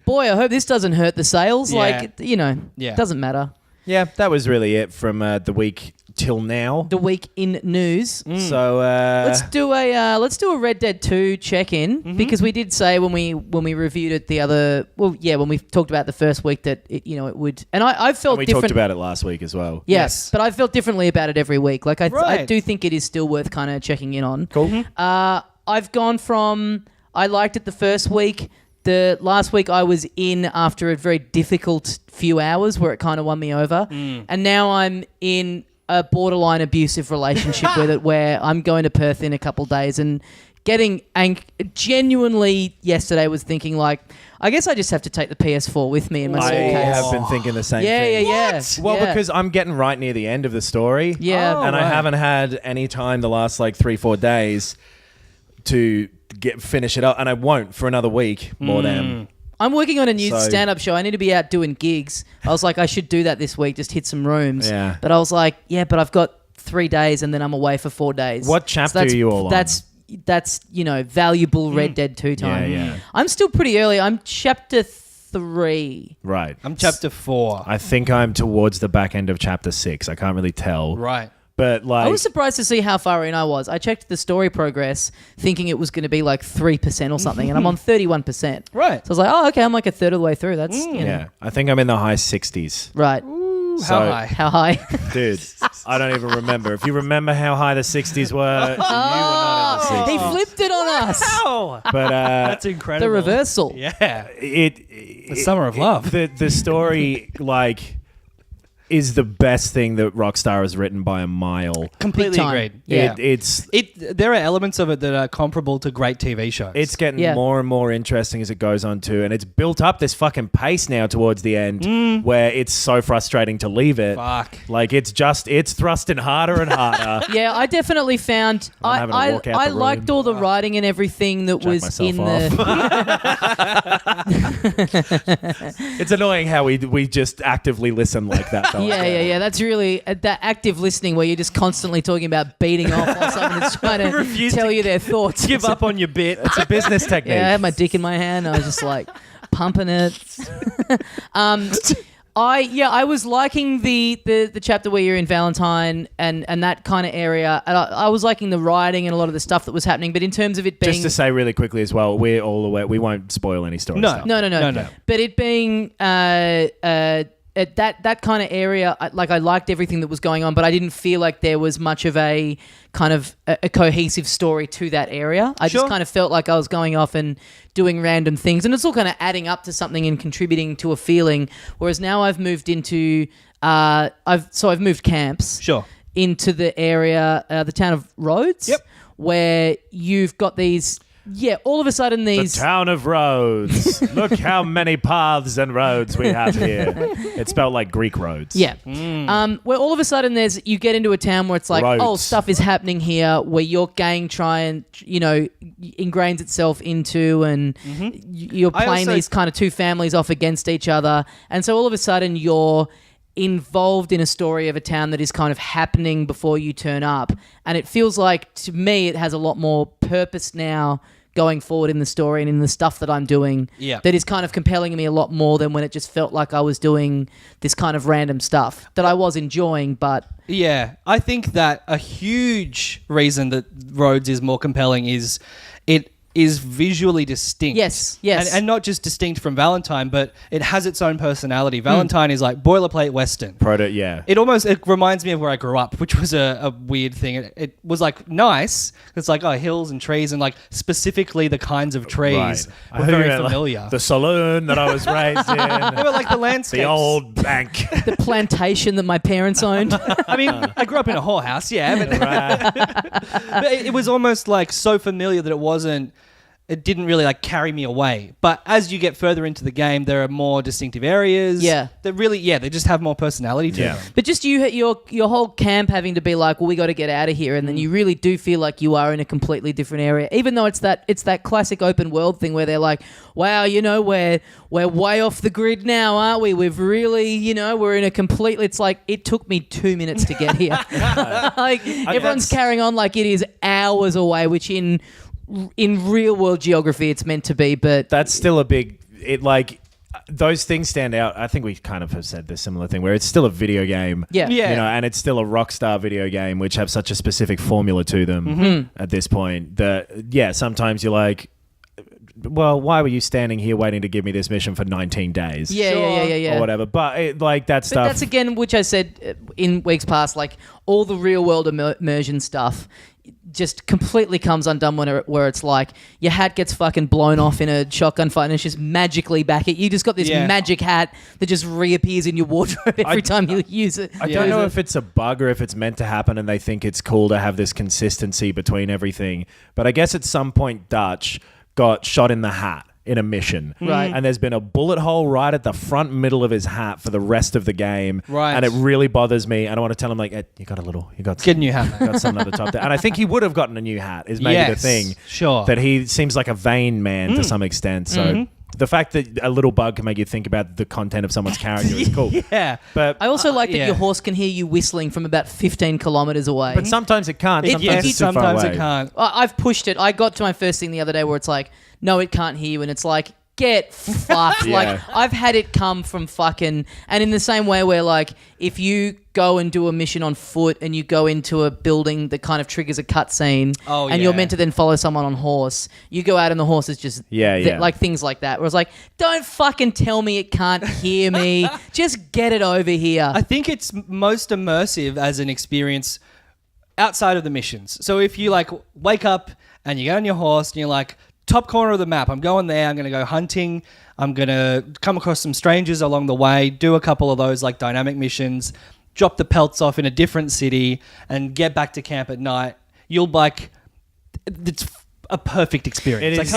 boy, I hope this doesn't hurt the sales. Yeah. Like, it doesn't matter. Yeah, that was really it from the week till now. The week in news. So Let's do a Red Dead 2 check-in because we did say when we reviewed it when we talked about the first week that it would, and I felt we different. talked about it last week as well. Yes, but I felt differently about it every week. Like I Right. do think it is still worth kind of checking in on. Cool. I've gone from I liked it the first week. The last week I was in after a very difficult few hours where it kind of won me over, and now I'm in a borderline abusive relationship with it where I'm going to Perth in a couple days and getting genuinely yesterday was thinking like, I guess I just have to take the PS4 with me in my I suitcase. have been thinking the same Yeah. thing. Well, because I'm getting right near the end of the story. Yeah. And I right. haven't had any time the last 3-4 days to finish it up, and I won't for another week more than. I'm working on a new So- stand-up show. I need to be out doing gigs. I was like, I should do that this week, just hit some rooms. Yeah. But I was like, but I've got 3 days and then I'm away for 4 days. What chapter are you all on? That's valuable Red Dead 2 time. Yeah. I'm still pretty early. I'm chapter 3. Right. I'm chapter 4. I think I'm towards the back end of chapter 6. I can't really tell. Right. But I was surprised to see how far in I was. I checked the story progress thinking it was going to be like 3% or something, and I'm on 31%. Right. So I was like, oh, okay, I'm like a third of the way through. That's, yeah, I think I'm in the high 60s. Right. How high? How high? Dude, I don't even remember. If you remember how high the 60s were, you were not in the 60s. He flipped it on us. Wow. But That's incredible. The reversal. Yeah. the summer of love. The story is the best thing that Rockstar has written by a mile. Completely Big time. agreed. Yeah. There are elements of it that are comparable to great TV shows. It's getting more and more interesting as it goes on too, and it's built up this fucking pace now towards the end where it's so frustrating to leave it. Fuck. Like it's thrusting harder and harder. Yeah, I definitely found I'm having to walk out I the liked room. all the writing and everything that Jack was myself in It's annoying how we just actively listen like that. Though. Yeah. That's really that active listening where you're just constantly talking about beating off while someone is trying to Refuse tell to you their thoughts. Give up on your bit. It's a business technique. Yeah, I had my dick in my hand. I was just like pumping it. I was liking the chapter where you're in Valentine and that kind of area. And I was liking the writing and a lot of the stuff that was happening. But in terms of it being... Just to say really quickly as well, we're all aware, we won't spoil any story stuff. No. But it being... that kind of area, I liked everything that was going on, but I didn't feel like there was much of a kind of a cohesive story to that area. I just kind of felt like I was going off and doing random things, and it's all kind of adding up to something and contributing to a feeling. Whereas now I've moved into, I've moved camps. Sure. Into the area, the town of Rhodes. Yep. Where you've got these. Yeah, all of a sudden The these... town of Rhodes. Look how many paths and roads we have here. It's spelled like Greek roads. Yeah. Where all of a sudden you get into a town where it's like, Roads. stuff is happening here where your gang ingrains itself into and you're playing these kind of two families off against each other. And so all of a sudden you're involved in a story of a town that is kind of happening before you turn up. And it feels like, to me, it has a lot more purpose now going forward in the story and in the stuff that I'm doing that is kind of compelling me a lot more than when it just felt like I was doing this kind of random stuff that I was enjoying, but... Yeah, I think that a huge reason that Rhodes is more compelling is it is visually distinct. Yes. And not just distinct from Valentine, but it has its own personality. Valentine is like boilerplate Western. It reminds me of where I grew up, which was a weird thing. It was like nice. It's like hills and trees, and like specifically the kinds of trees were very familiar. Like the saloon that I was raised in. They were like the landscapes. The old bank. The plantation that my parents owned. I mean, I grew up in a whorehouse, but it was almost like so familiar that it wasn't it didn't really like carry me away. But as you get further into the game, there are more distinctive areas. Yeah. That really, they just have more personality to them. But just your whole camp having to be like, well, we got to get out of here, and then you really do feel like you are in a completely different area, even though it's that classic open world thing where they're like, wow, we're way off the grid now, aren't we? We've really, we're in a completely. It's like it took me 2 minutes to get here. Like everyone's carrying on like it is hours away, which in real world geography it's meant to be, but that's still a big those things stand out. I think we kind of have said this similar thing where it's still a video game. Yeah. And it's still a Rockstar video game, which have such a specific formula to them at this point that, sometimes you're like, well, why were you standing here waiting to give me this mission for 19 days? Yeah. Or whatever. But that stuff. But that's again, which I said in weeks past, like all the real world immersion stuff just completely comes undone where it's like your hat gets fucking blown off in a shotgun fight and it's just magically back at you. Just got this magic hat that just reappears in your wardrobe every time you use it. I don't know if it's a bug or if it's meant to happen and they think it's cool to have this consistency between everything. But I guess at some point Dutch got shot in the hat in a mission. Right. And there's been a bullet hole right at the front middle of his hat for the rest of the game. Right. And it really bothers me. And I want to tell him, like, you got get a new hat, got something at the top there. And I think he would have gotten a new hat is maybe the thing. Sure. That he seems like a vain man to some extent. So the fact that a little bug can make you think about the content of someone's character is cool. Yeah. But I also like that your horse can hear you whistling from about 15 kilometers away. But sometimes it can't. Sometimes it can't. I've pushed it. I got to my first thing the other day where it's like, no, it can't hear you. And it's like, get fucked. Like, I've had it come from fucking... And in the same way where, like, if you go and do a mission on foot and you go into a building that kind of triggers a cutscene and you're meant to then follow someone on horse, you go out and the horse is just... like, things like that. Where it's like, don't fucking tell me it can't hear me. Just get it over here. I think it's most immersive as an experience outside of the missions. So if you, like, wake up and you get on your horse and you're like... Top corner of the map. I'm going there. I'm going to go hunting. I'm going to come across some strangers along the way, do a couple of those like dynamic missions, drop the pelts off in a different city and get back to camp at night. You'll like, it's a perfect experience.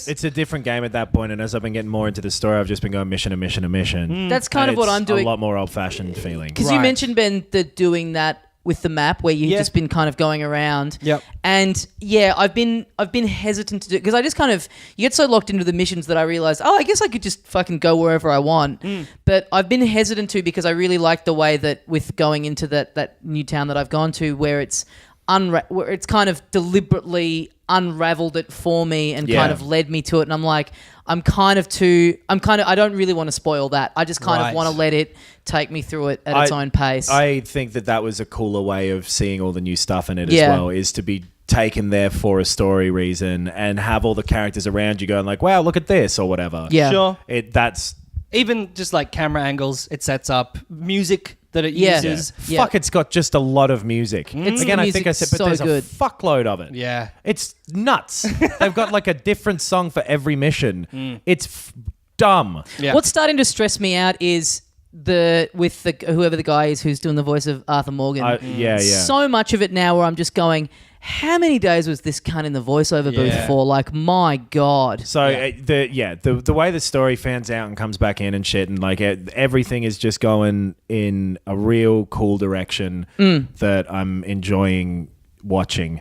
It's a different game at that point. And as I've been getting more into the story, I've just been going mission to mission to mission. That's kind of what I'm doing. A lot more old-fashioned feeling. Because you mentioned, Ben, that doing that with the map where you've just been kind of going around. Yep. And I've been hesitant to do it because I just kind of, you get so locked into the missions that I realized, I guess I could just fucking go wherever I want. But I've been hesitant to because I really like the way that with going into that new town that I've gone to where it's where it's kind of deliberately unraveled it for me and kind of led me to it. And I'm like, I don't really want to spoil that. I just kind of want to let it take me through it at its own pace. I think that was a cooler way of seeing all the new stuff in it as well, is to be taken there for a story reason and have all the characters around you going like, wow, look at this or whatever. Yeah. Sure. That's... Even just like camera angles it sets up, music that it uses. Yeah. Fuck, it's got just a lot of music. Again, I think I said, but so there's good. a fuckload of it. Yeah. It's nuts. They've got like a different song for every mission. It's dumb. Yeah. What's starting to stress me out is whoever the guy is who's doing the voice of Arthur Morgan. So much of it now where I'm just going, how many days was this cunt in the voiceover booth for? Like, my God. So the way the story fans out and comes back in and shit, and like everything is just going in a real cool direction that I'm enjoying watching.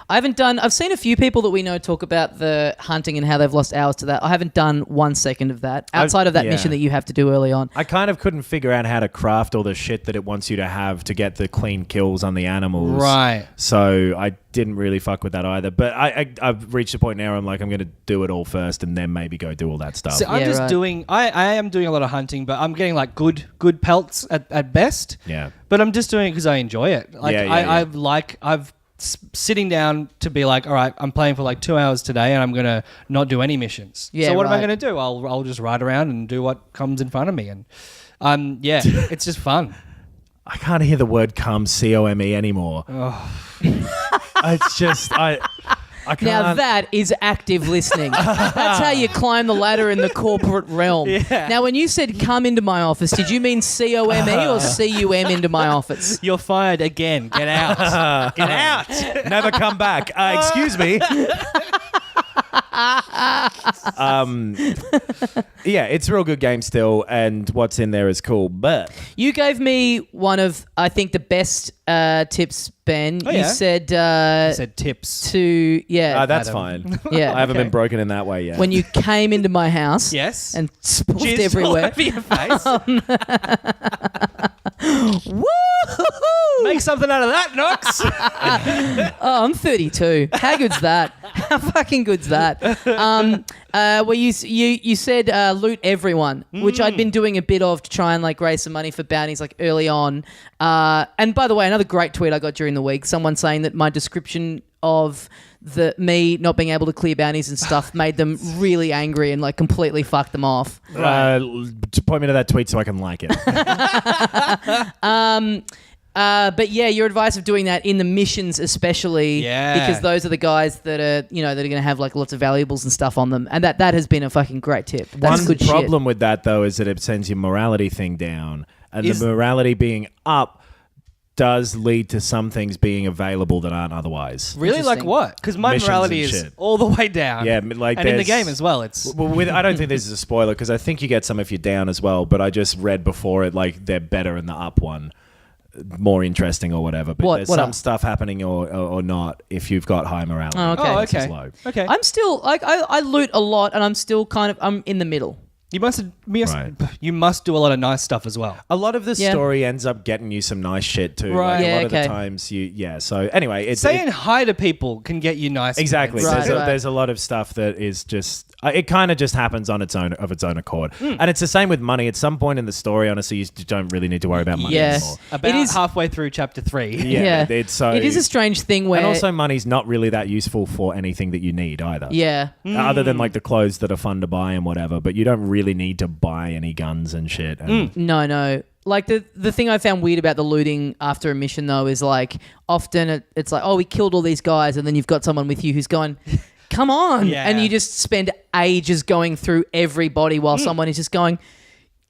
I've seen a few people that we know talk about the hunting and how they've lost hours to that. I haven't done 1 second of that outside of that mission that you have to do early on. I kind of couldn't figure out how to craft all the shit that it wants you to have to get the clean kills on the animals. Right. So I didn't really fuck with that either. But I've reached a point now where I'm like, I'm going to do it all first and then maybe go do all that stuff. So I'm I am doing a lot of hunting, but I'm getting like good pelts at best. Yeah. But I'm just doing it because I enjoy it. Like I've sitting down to be like, all right, I'm playing for like 2 hours today and I'm going to not do any missions. Yeah, so what am I going to do? I'll just ride around and do what comes in front of me. And it's just fun. I can't hear the word come, C-O-M-E anymore. It's just, I can't. Now that is active listening. That's how you climb the ladder in the corporate realm. Yeah. Now, when you said come into my office, did you mean C-O-M-E or C-U-M into my office? You're fired again. Get out. Get out. Never come back. Excuse me. Yeah, it's a real good game still, and what's in there is cool. But You gave me one of, I think, the best tips, Ben. Oh, You yeah? said said tips. to that's Adam. fine. Yeah, I haven't okay. been broken in that way yet. when you came into my house, Yes. and spoofed Jizz everywhere. all over your face. Woo! Make something out of that, Knox. Oh, I'm 32. How good's that? How fucking good's that? Where you said loot everyone, which I'd been doing a bit of to try and like raise some money for bounties like early on. And by the way, another great tweet I got during the week, someone saying that my description of me not being able to clear bounties and stuff made them really angry and like completely fucked them off. Point me to that tweet so I can like it. But yeah, your advice of doing that in the missions, especially, because those are the guys that are, that are going to have like lots of valuables and stuff on them, and that has been a fucking great tip. That's One good problem with that though is that it sends your morality thing down, and the morality being up does lead to some things being available that aren't otherwise. Really, like what? Because my Missions morality and is shit. all the way down. Yeah, like and in the game as well. It's I don't think this is a spoiler because I think you get some if you're down as well. But I just read before it like they're better in the up one, more interesting or whatever. But there's some stuff happening or not if you've got high morality. Oh, okay. Oh, which is okay. low. Okay. I'm still like I loot a lot, and I'm still I'm in the middle. You must do a lot of nice stuff as well. A lot of the story ends up getting you some nice shit too. Right. Like, Yeah, a lot of okay. the times So anyway, it's Saying hi to people can get you nice. exactly. Right, There's a lot of stuff that is just it kind of just happens on its own accord, and it's the same with money. At some point in the story, honestly, you don't really need to worry about money anymore. About It is- halfway through chapter 3. Yeah, it's so. It is a strange thing where and also, money's not really that useful for anything that you need either. yeah. Other than like the clothes that are fun to buy and whatever, but you don't really need to buy any guns and shit. And No. Like the thing I found weird about the looting after a mission though is like often it's like, oh, we killed all these guys, and then you've got someone with you who's going, come on, Yeah. and you just spend ages going through everybody while someone is just going,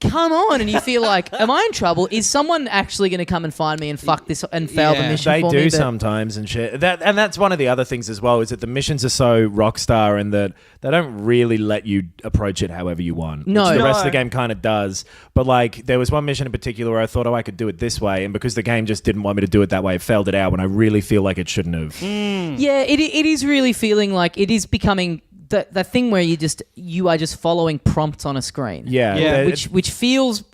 come on, and you feel like, am I in trouble? Is someone actually going to come and find me and fuck this and fail the mission they for do me? sometimes and shit. That's one of the other things as well, is that the missions are so rockstar and that they don't really let you approach it however you want. No. Which the rest of the No. game kind of does. But like there was one mission in particular where I thought, I could do it this way, and because the game just didn't want me to do it that way, it failed it out when I really feel like it shouldn't have. Yeah, it is really feeling like it is becoming the thing where you are just following prompts on a screen. Yeah. Which feels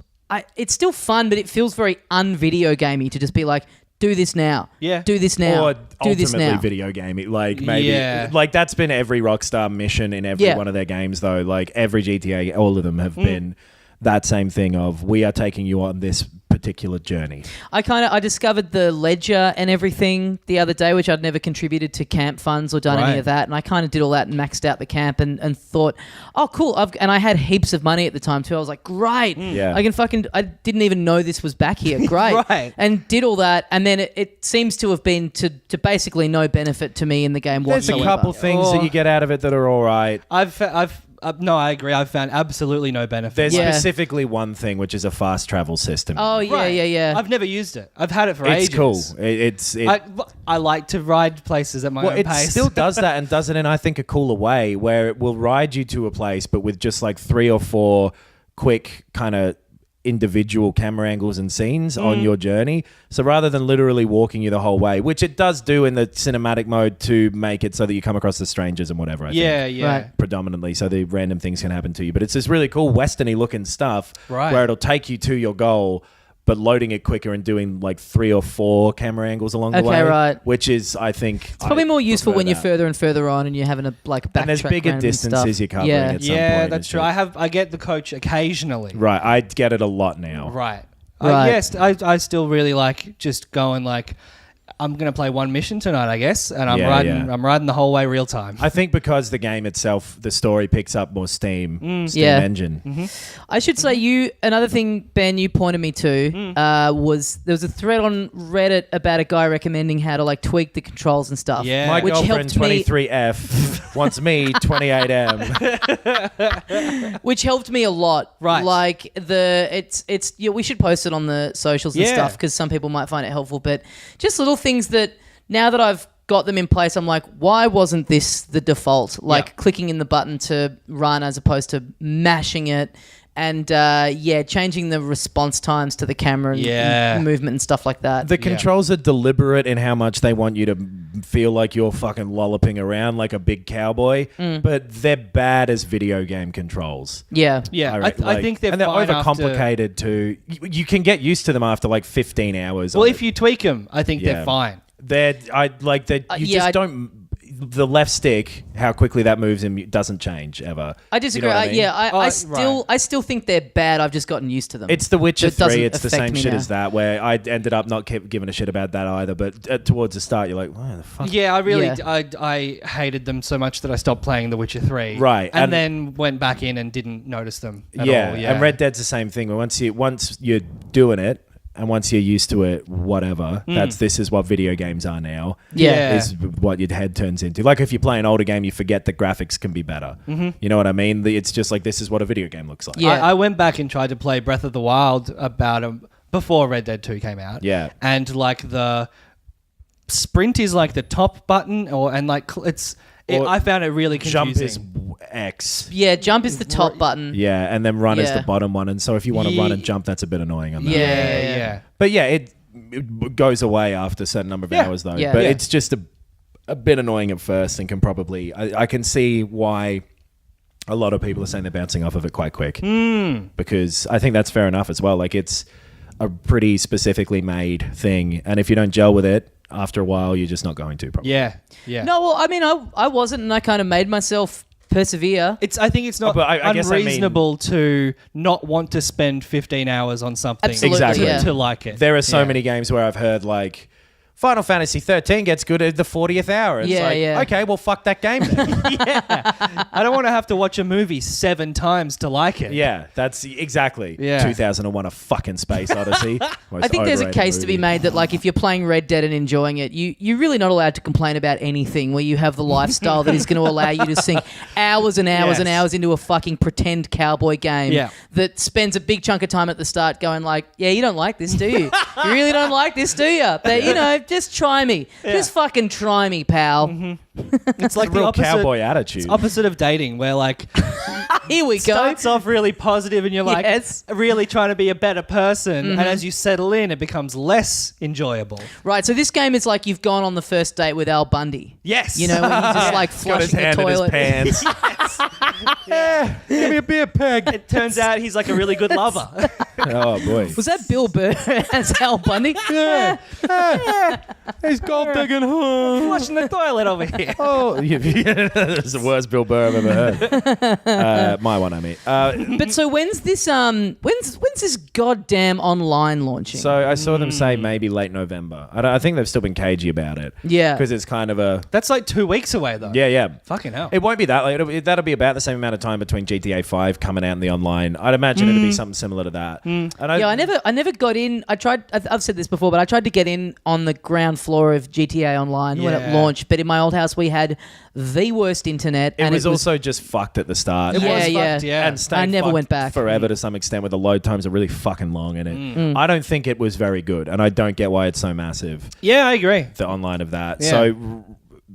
it's still fun, but it feels very un-video gamey to just be like, do this now. Yeah. Do this now. Or do this ultimately now. video gaming. Like maybe Yeah. like that's been every Rockstar mission in every one of their games though. Like every GTA, all of them have been that same thing of, we are taking you on this particular journey. I discovered the ledger and everything the other day, which I'd never contributed to camp funds or done any Right. of that, and I kind of did all that and maxed out the camp and thought, oh cool, and I had heaps of money at the time too. I was like, great, Yeah. I didn't even know this was back here, great. Right. And did all that, and then it seems to have been to basically no benefit to me in the game There's whatsoever. a couple things that you get out of it that are all right. No, I agree. I've found absolutely no benefit. There's Yeah. specifically one thing, which is a fast travel system. Oh yeah, Right. yeah. I've never used it. I've had it for it's ages. cool. It I like to ride places at my own it pace. still does that and does it in, I think, a cooler way where it will ride you to a place, but with just like 3 or 4 quick kind of individual camera angles and scenes on your journey. So rather than literally walking you the whole way, which it does do in the cinematic mode to make it so that you come across the strangers and whatever, I think. Right. Predominantly, so the random things can happen to you. But it's this really cool westerny looking stuff Right. where it'll take you to your goal, but loading it quicker and doing like 3 or 4 camera angles along the Okay, way. right. Which is, I think, It's probably more useful when you're further and further on and you're having to like backtrack. And there's bigger random distances stuff. you're covering Yeah. at some Yeah, point. that's It's true. just- I get the coach occasionally. Right, I get it a lot now. Right. Right. Yes, I still really like just going like, I'm gonna play one mission tonight, I guess, and I'm riding the whole way real time. I think because the game itself, the story picks up more steam Yeah. engine. I should say another thing, Ben, you pointed me to was there was a thread on Reddit about a guy recommending how to like tweak the controls and stuff. Yeah. My Which girlfriend, helped me- 23F, wants me, 28M. which helped me a lot. Right. Like we should post it on the socials and Yeah. stuff because some people might find it helpful. But just little things that now that I've got them in place, I'm like, why wasn't this the default? Like clicking in the button to run as opposed to mashing it. And changing the response times to the camera and movement and stuff like that. The controls are deliberate in how much they want you to feel like you're fucking lolloping around like a big cowboy, but they're bad as video game controls. Yeah. Yeah, I think they're and they're fine overcomplicated too. You can get used to them after like 15 hours. Well, if you tweak them, I think they're fine. The left stick, how quickly that moves him doesn't change ever. I disagree. You know what I mean? I still think they're bad. I've just gotten used to them. It's The Witcher 3. It's the affect same me shit now. as that, where I ended up not giving a shit about that either. But towards the start, you're like, what the fuck? Yeah, I hated them so much that I stopped playing The Witcher 3. Right. And then went back in and didn't notice them at all. Yeah, and Red Dead's the same thing. Where once you're doing it, and once you're used to it, whatever, this is what video games are now. Yeah. Is what your head turns into. Like if you play an older game, you forget the graphics can be better. You know what I mean? It's just like, this is what a video game looks like. Yeah. I went back and tried to play Breath of the Wild before Red Dead 2 came out. Yeah. And like the sprint is like the top button I found it really confusing. Jump is X. Yeah, jump is the top button. Yeah, and then run is Yeah. the bottom one. And so if you want to run and jump, that's a bit annoying on that. Yeah. But yeah, it goes away after a certain number of hours though. Yeah. But Yeah. it's just a bit annoying at first and can probably... I can see why a lot of people are saying they're bouncing off of it quite quick. Because I think that's fair enough as well. Like it's a pretty specifically made thing. And if you don't gel with it, after a while, you're just not going to probably. Yeah. No, well, I mean, I wasn't, and I kind of made myself persevere. I think it's not but I guess unreasonable to not want to spend 15 hours on something Absolutely, Exactly. yeah. to like it. There are so many games where I've heard like Final Fantasy 13 gets good at the 40th hour. It's okay, well fuck that game then. I don't want to have to watch a movie 7 times to like it. Yeah, that's exactly. Yeah. 2001, a fucking space odyssey. I think there's a case to be made that, like, if you're playing Red Dead and enjoying it, you're really not allowed to complain about anything where you have the lifestyle that is going to allow you to sink hours and hours and hours into a fucking pretend cowboy game that spends a big chunk of time at the start going like, yeah, you don't like this, do you? You really don't like this, do you? But, you know, just try me. Just fucking try me, pal. It's like a real the opposite, cowboy attitude. It's opposite of dating, where like Here we go. starts off really positive and you're like Yes. really trying to be a better person, and as you settle in, it becomes less enjoyable. Right, so this game is like you've gone on the first date with Al Bundy. Yes. You know, when you just like Got flush his the hand in his toilet. pants. Give me a beer peg. It turns out he's like a really good lover. Oh boy. Was that Bill Burr as Al Bundy? He's gold digging. Flushing the toilet over here. Oh, that's the worst Bill Burr I've ever heard. My one, I mean. But so when's this goddamn online launching? So I saw them say maybe late November. I think they've still been cagey about it. Yeah. Because it's kind of a... That's like 2 weeks away though. Yeah. Fucking hell. It won't be that late. That'll be about the same amount of time between GTA 5 coming out in the online. I'd imagine it'll be something similar to that. And I never got in. I've said this before, but I tried to get in on the ground floor of GTA Online when it launched. But in my old house, we had the worst internet. It was also just fucked at the start. It was fucked, yeah. And stayed I never fucked went back. forever to some extent, where the load times are really fucking long in it. I don't think it was very good, and I don't get why it's so massive. Yeah, I agree. The online of that. Yeah. So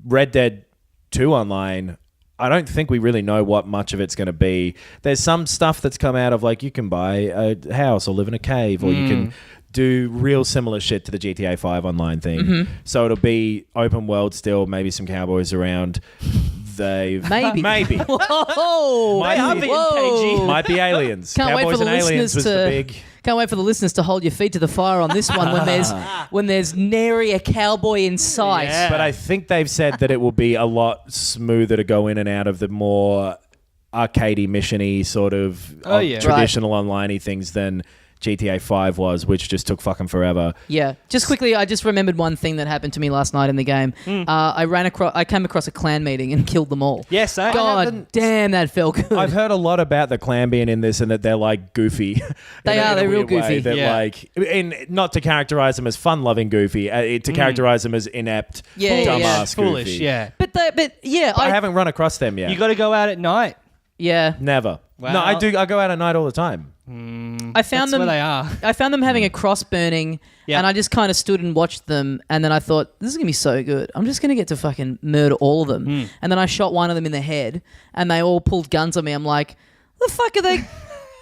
Red Dead 2 online, I don't think we really know what much of it's going to be. There's some stuff that's come out of like you can buy a house or live in a cave, or you can do real similar shit to the GTA 5 online thing. So it'll be open world still, maybe some cowboys around. Maybe. Whoa! Might be aliens. Can't wait Cowboys for the and aliens listeners was the to. big... Can't wait for the listeners to hold your feet to the fire on this one when there's nary a cowboy in sight. Yeah. But I think they've said that it will be a lot smoother to go in and out of the more arcadey, mission-y sort of traditional online-y things than GTA 5 was, which just took fucking forever. Yeah. Just quickly, I just remembered one thing that happened to me last night in the game. I came across a clan meeting and killed them all. Yes, God damn, that felt good. I've heard a lot about the clan being in this and that they're like goofy. They're real goofy. They're like, not to characterize them as fun-loving goofy, to characterize them as inept, dumbass, foolish, goofy. yeah. But I haven't run across them yet. You got to go out at night. Yeah. Never. Wow. No, I do. I go out at night all the time. I found That's them. where they are. I found them having a cross burning, Yeah. and I just kind of stood and watched them, and then I thought, this is gonna be so good. I'm just gonna get to fucking murder all of them. And then I shot one of them in the head, and they all pulled guns on me. I'm like, the fuck are they?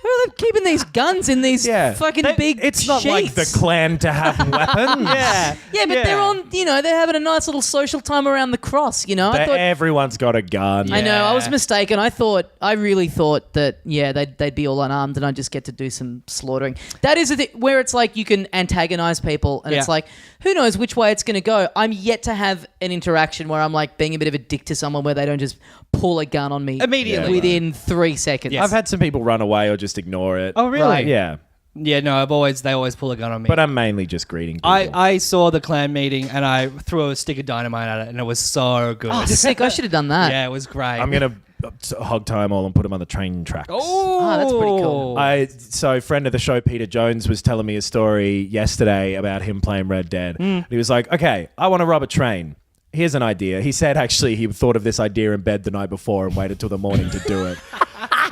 Where are they keeping these guns in these fucking big It's not like the sheets? clan to have weapons. Yeah. Yeah, but they're on, they're having a nice little social time around the cross, I thought, Everyone's got a gun. I know, I was mistaken. I really thought that, they'd be all unarmed and I'd just get to do some slaughtering. That is where it's like you can antagonize people and it's like, who knows which way it's going to go. I'm yet to have an interaction where I'm like being a bit of a dick to someone where they don't just pull a gun on me Immediately. within 3 seconds. I've had some people run away or just ignore it. Oh, really? Right. Yeah. Yeah, no, they always pull a gun on me. But I'm mainly just greeting people. I saw the clan meeting and I threw a stick of dynamite at it and it was so good. Oh, sick. I should have done that. Yeah, it was great. I'm going to hog tie them all and put them on the train tracks. Oh, that's pretty cool. So friend of the show, Peter Jones, was telling me a story yesterday about him playing Red Dead. He was like, okay, I want to rob a train. Here's an idea. He said actually he thought of this idea in bed the night before and waited till the morning to do it.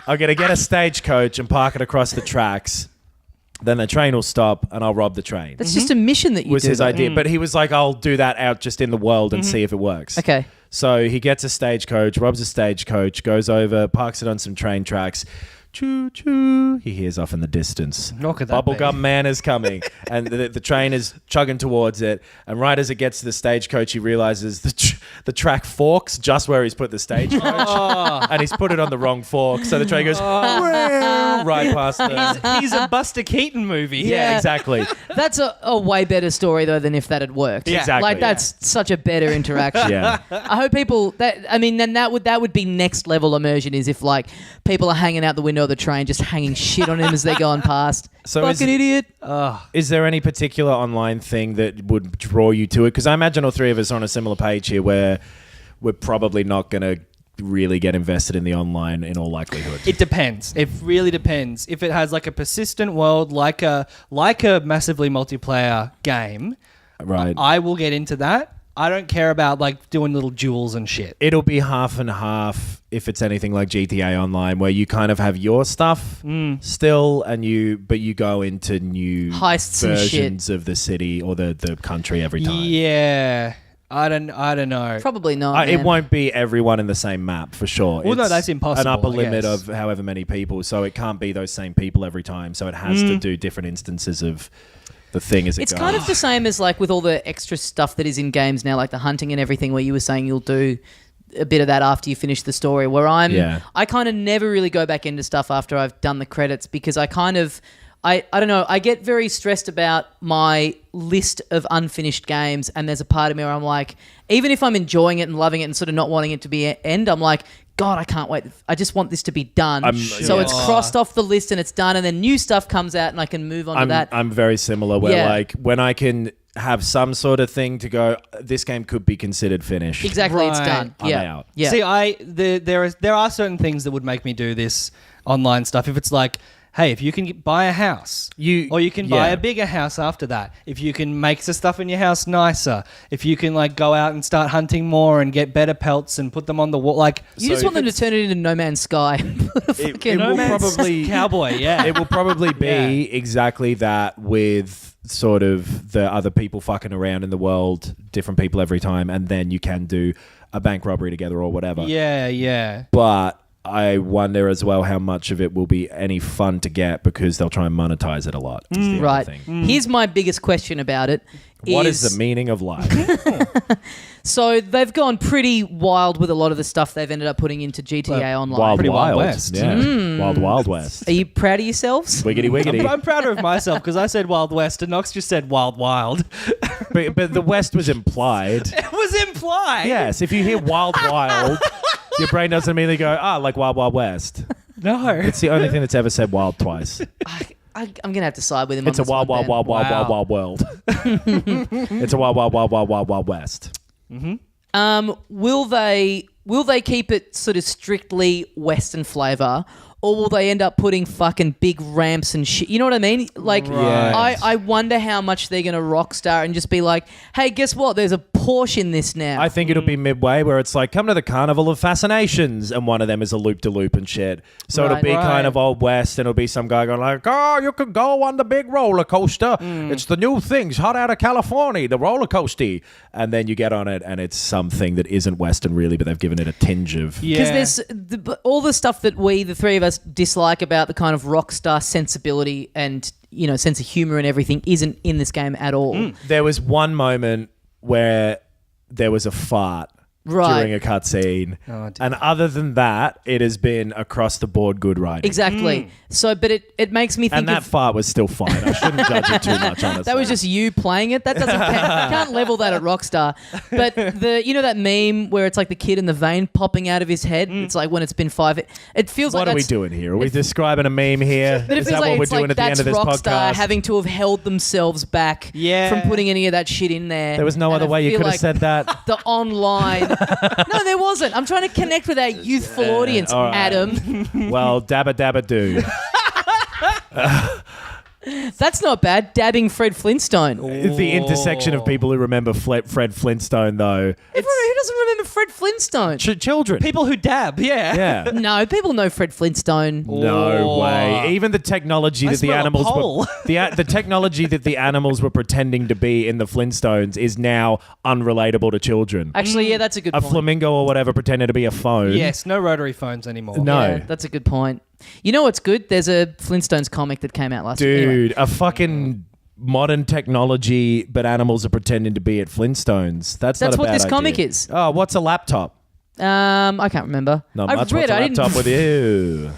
I'm going to get a stagecoach and park it across the tracks. Then the train will stop and I'll rob the train. That's just a mission that you Was do. his idea. But he was like, I'll do that out just in the world and see if it works. Okay. So he gets a stagecoach, robs a stagecoach, goes over, parks it on some train tracks. Choo choo. He hears off in the distance. What could that Bubblegum be? Man is coming, and the train is chugging towards it. And right as it gets to the stagecoach, he realizes the track forks just where he's put the stagecoach, and he's put it on the wrong fork. So the train goes right past the. He's a Buster Keaton movie. Yeah, exactly. That's a way better story though than if that had worked. Yeah. Exactly, Like that's such a better interaction. Yeah. I hope people then that would be next level immersion is if like people are hanging out the window of the train just hanging shit on him as they're going past. So Fucking idiot. Is there any particular online thing that would draw you to it? Because I imagine all three of us are on a similar page here where we're probably not going to really get invested in the online in all likelihood. It depends. It really depends. If it has like a persistent world, like a massively multiplayer game, Right. I will get into that. I don't care about like doing little duels and shit. It'll be half and half if it's anything like GTA Online, where you kind of have your stuff still, and you go into new Heists and shit. versions of the city or the country every time. Yeah, I don't know. Probably not. It man. won't be everyone in the same map for sure. Well, no, It's that's impossible, An upper I limit guess. of however many people, so it can't be those same people every time. So it has to do different instances of the thing as it It's goes. kind of the same as like with all the extra stuff that is in games now, like the hunting and everything, where you were saying you'll do a bit of that after you finish the story. Where I kind of never really go back into stuff after I've done the credits because I don't know, I get very stressed about my list of unfinished games, and there's a part of me where I'm like, even if I'm enjoying it and loving it and sort of not wanting it to be end, I'm like, God, I can't wait. I just want this to be done. So it's crossed off the list and it's done, and then new stuff comes out and I can move on to that. I'm very similar where Yeah. like when I can have some sort of thing to go, this game could be considered finished. Exactly, it's Right. done. I'm Yeah. out. Yeah. See, there are certain things that would make me do this online stuff. If it's like, hey, if you can buy a house, or you can buy a bigger house after that. If you can make the stuff in your house nicer, if you can like go out and start hunting more and get better pelts and put them on the wall, like You just want them to turn it into No Man's Sky. It will probably cowboy, yeah. it will probably be exactly that with sort of the other people fucking around in the world, different people every time, and then you can do a bank robbery together or whatever. Yeah. But I wonder as well how much of it will be any fun to get because they'll try and monetize it a lot. is the other Right. thing. Here's my biggest question about it. What is the meaning of life? So they've gone pretty wild with a lot of the stuff they've ended up putting into GTA Online. Wild Pretty Wild Wild West. Yeah. Wild West. Are you proud of yourselves? Wiggity wiggity. I'm prouder of myself because I said Wild West and Knox just said Wild Wild. but the West was implied. It was implied. Yes, if you hear Wild, your brain doesn't immediately go, like Wild West. No. It's the only thing that's ever said wild twice. I'm going to have to side with him It's a on this wild one, Ben. world. It's a wild West. Will they keep it sort of strictly Western flavour, or will they end up putting fucking big ramps and shit? You know what I mean? Like, I wonder how much they're going to rockstar and just be like, hey, guess what? There's a Porsche in this now. I think it'll be midway where it's like, come to the Carnival of Fascinations, and one of them is a loop-de-loop and shit. So it'll be kind of Old West, and it'll be some guy going like, oh, you can go on the big roller coaster. It's the new things, hot out of California, the roller coaster. And then you get on it, and it's something that isn't Western really, but they've given it a tinge of... Because there's all the stuff that we, the three of us, dislike about the kind of rock star sensibility and, you know, sense of humor and everything isn't in this game at all. There was one moment where there was a fart during a cutscene. And other than that, it has been across the board good writing. Exactly. So, but it makes me think And that fart was still fine. I shouldn't judge it too much, honestly. that was just you playing it. That doesn't count. You can't level that at Rockstar. But you know that meme where it's like the kid and the vein popping out of his head? It's like when it's been 5... It feels like What are we doing here? Are we describing a meme here? But it Is feels that like what we're it's doing like at the end that's of this Rockstar podcast? having to have held themselves back from putting any of that shit in there. There was no other way you feel could have like said that. The online... No, there wasn't. I'm trying to connect with our youthful audience, all right. Adam. Well, dabba dabba do. That's not bad. Dabbing Fred Flintstone. The intersection of people who remember Fred Flintstone, though. Who doesn't remember Fred Flintstone? Children. People who dab, Yeah. No, people know Fred Flintstone. No way. Even the technology that the smell a animals pole. were the technology that the animals were pretending to be in the Flintstones is now unrelatable to children. Actually, yeah, that's a good A point. flamingo or whatever pretended to be a phone. Yes, no rotary phones anymore. No. Yeah, that's a good point. You know what's good? There's a Flintstones comic that came out last year. Anyway. Dude, a fucking modern technology, but animals are pretending to be at Flintstones. That's not a what bad this idea. comic is. Oh, what's a laptop? I can't remember. Not I've much. read What's it. a laptop with you?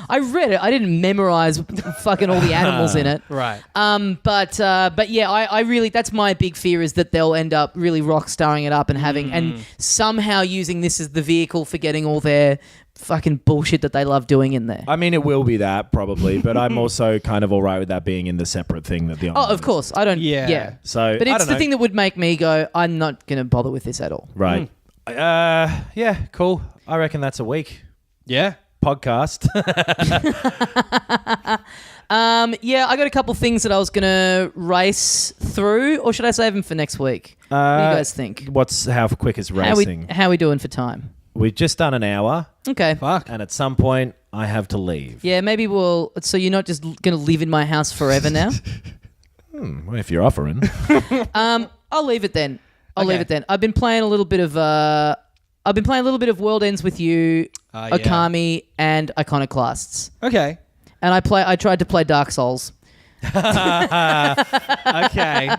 I read it. I didn't memorize fucking all the animals in it. Right. But yeah, I really, that's my big fear is that they'll end up really rock starring it up and having, and somehow using this as the vehicle for getting all their fucking bullshit that they love doing in there. I mean, it will be that probably, but I'm also kind of all right with that being in the separate thing that the Oh, of course. I don't. Yeah. Yeah. So, But I it's don't the know. thing that would make me go, I'm not going to bother with this at all. Right. Yeah, cool. I reckon that's a week. Yeah. Podcast. Yeah, I got a couple things that I was going to race through, or should I save them for next week? What do you guys think? How quick is racing? How we doing for time? We've just done an hour, Okay. Fuck. and at some point, I have to leave. Yeah, maybe we'll... So you're not just going to live in my house forever now? Well, if you're offering. I'll leave it then. I'll leave it then. I've been playing a little bit of... World Ends With You, Yeah. Okami, and Iconoclasts. Okay. And I tried to play Dark Souls. Okay.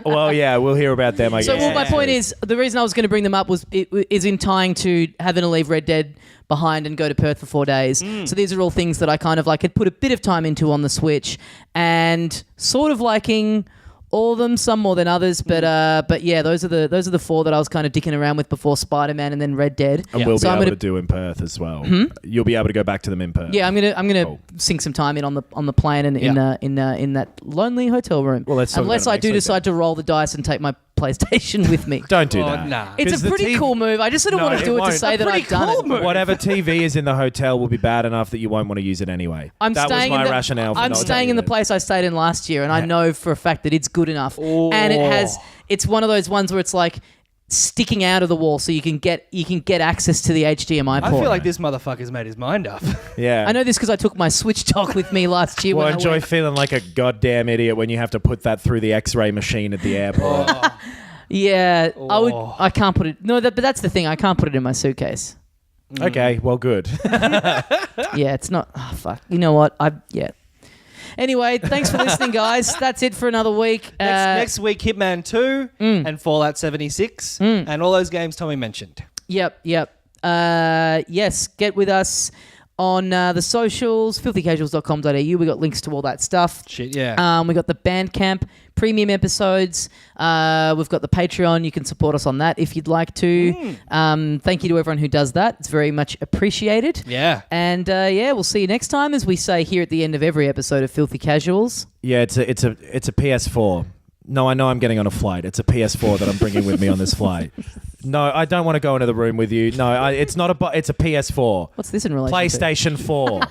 Well, yeah, we'll hear about them, I So, guess. well, my point is, the reason I was going to bring them up is in tying to having to leave Red Dead behind and go to Perth for 4 days. So these are all things that I kind of like had put a bit of time into on the Switch and sort of liking all of them, some more than others, but yeah, those are the four that I was kind of dicking around with before Spider-Man and then Red Dead. And we'll So be I'm able gonna- to do in Perth as well. You'll be able to go back to them in Perth. Yeah, I'm gonna Cool. sink some time in on the plane and in that lonely hotel room. Well, let's talk unless about it I next do week decide to roll the dice and take my PlayStation with me. Don't do Oh, that. nah. It's 'Cause a the pretty TV cool move. I just didn't No, want to it do it to won't. say that pretty I've done cool it. move. Whatever TV is in the hotel will be bad enough that you won't want to use it anyway. I'm that was staying my in the, rationale for I'm not staying in doing the it. place I stayed in last year, and I know for a fact that it's good enough. And it's one of those ones where it's like sticking out of the wall, so you can get access to the HDMI I port. feel like this motherfucker's made his mind up. Yeah. I know this because I took my Switch dock with me last year. Well, when I enjoy went. feeling like a goddamn idiot when you have to put that through the X-ray machine at the airport. Yeah, I can't put it. No, but that's the thing. I can't put it in my suitcase. Okay, well, good. Yeah, it's not. Oh, fuck. You know what? Anyway, thanks for listening, guys. That's it for another week. Next week, Hitman 2 and Fallout 76 and all those games Tommy mentioned. Yep. Yes, get with us on the socials, filthycasuals.com.au. We got links to all that stuff. Shit, yeah. We got the Bandcamp premium episodes. We've got the Patreon. You can support us on that if you'd like to. Thank you to everyone who does that. It's very much appreciated. Yeah. And we'll see you next time, as we say here at the end of every episode of Filthy Casuals. Yeah, it's a PS4. No, I know I'm getting on a flight. It's a PS4 that I'm bringing with me on this flight. No, I don't want to go into the room with you. No, it's not it's a PS4. What's this in relation to? PlayStation 4.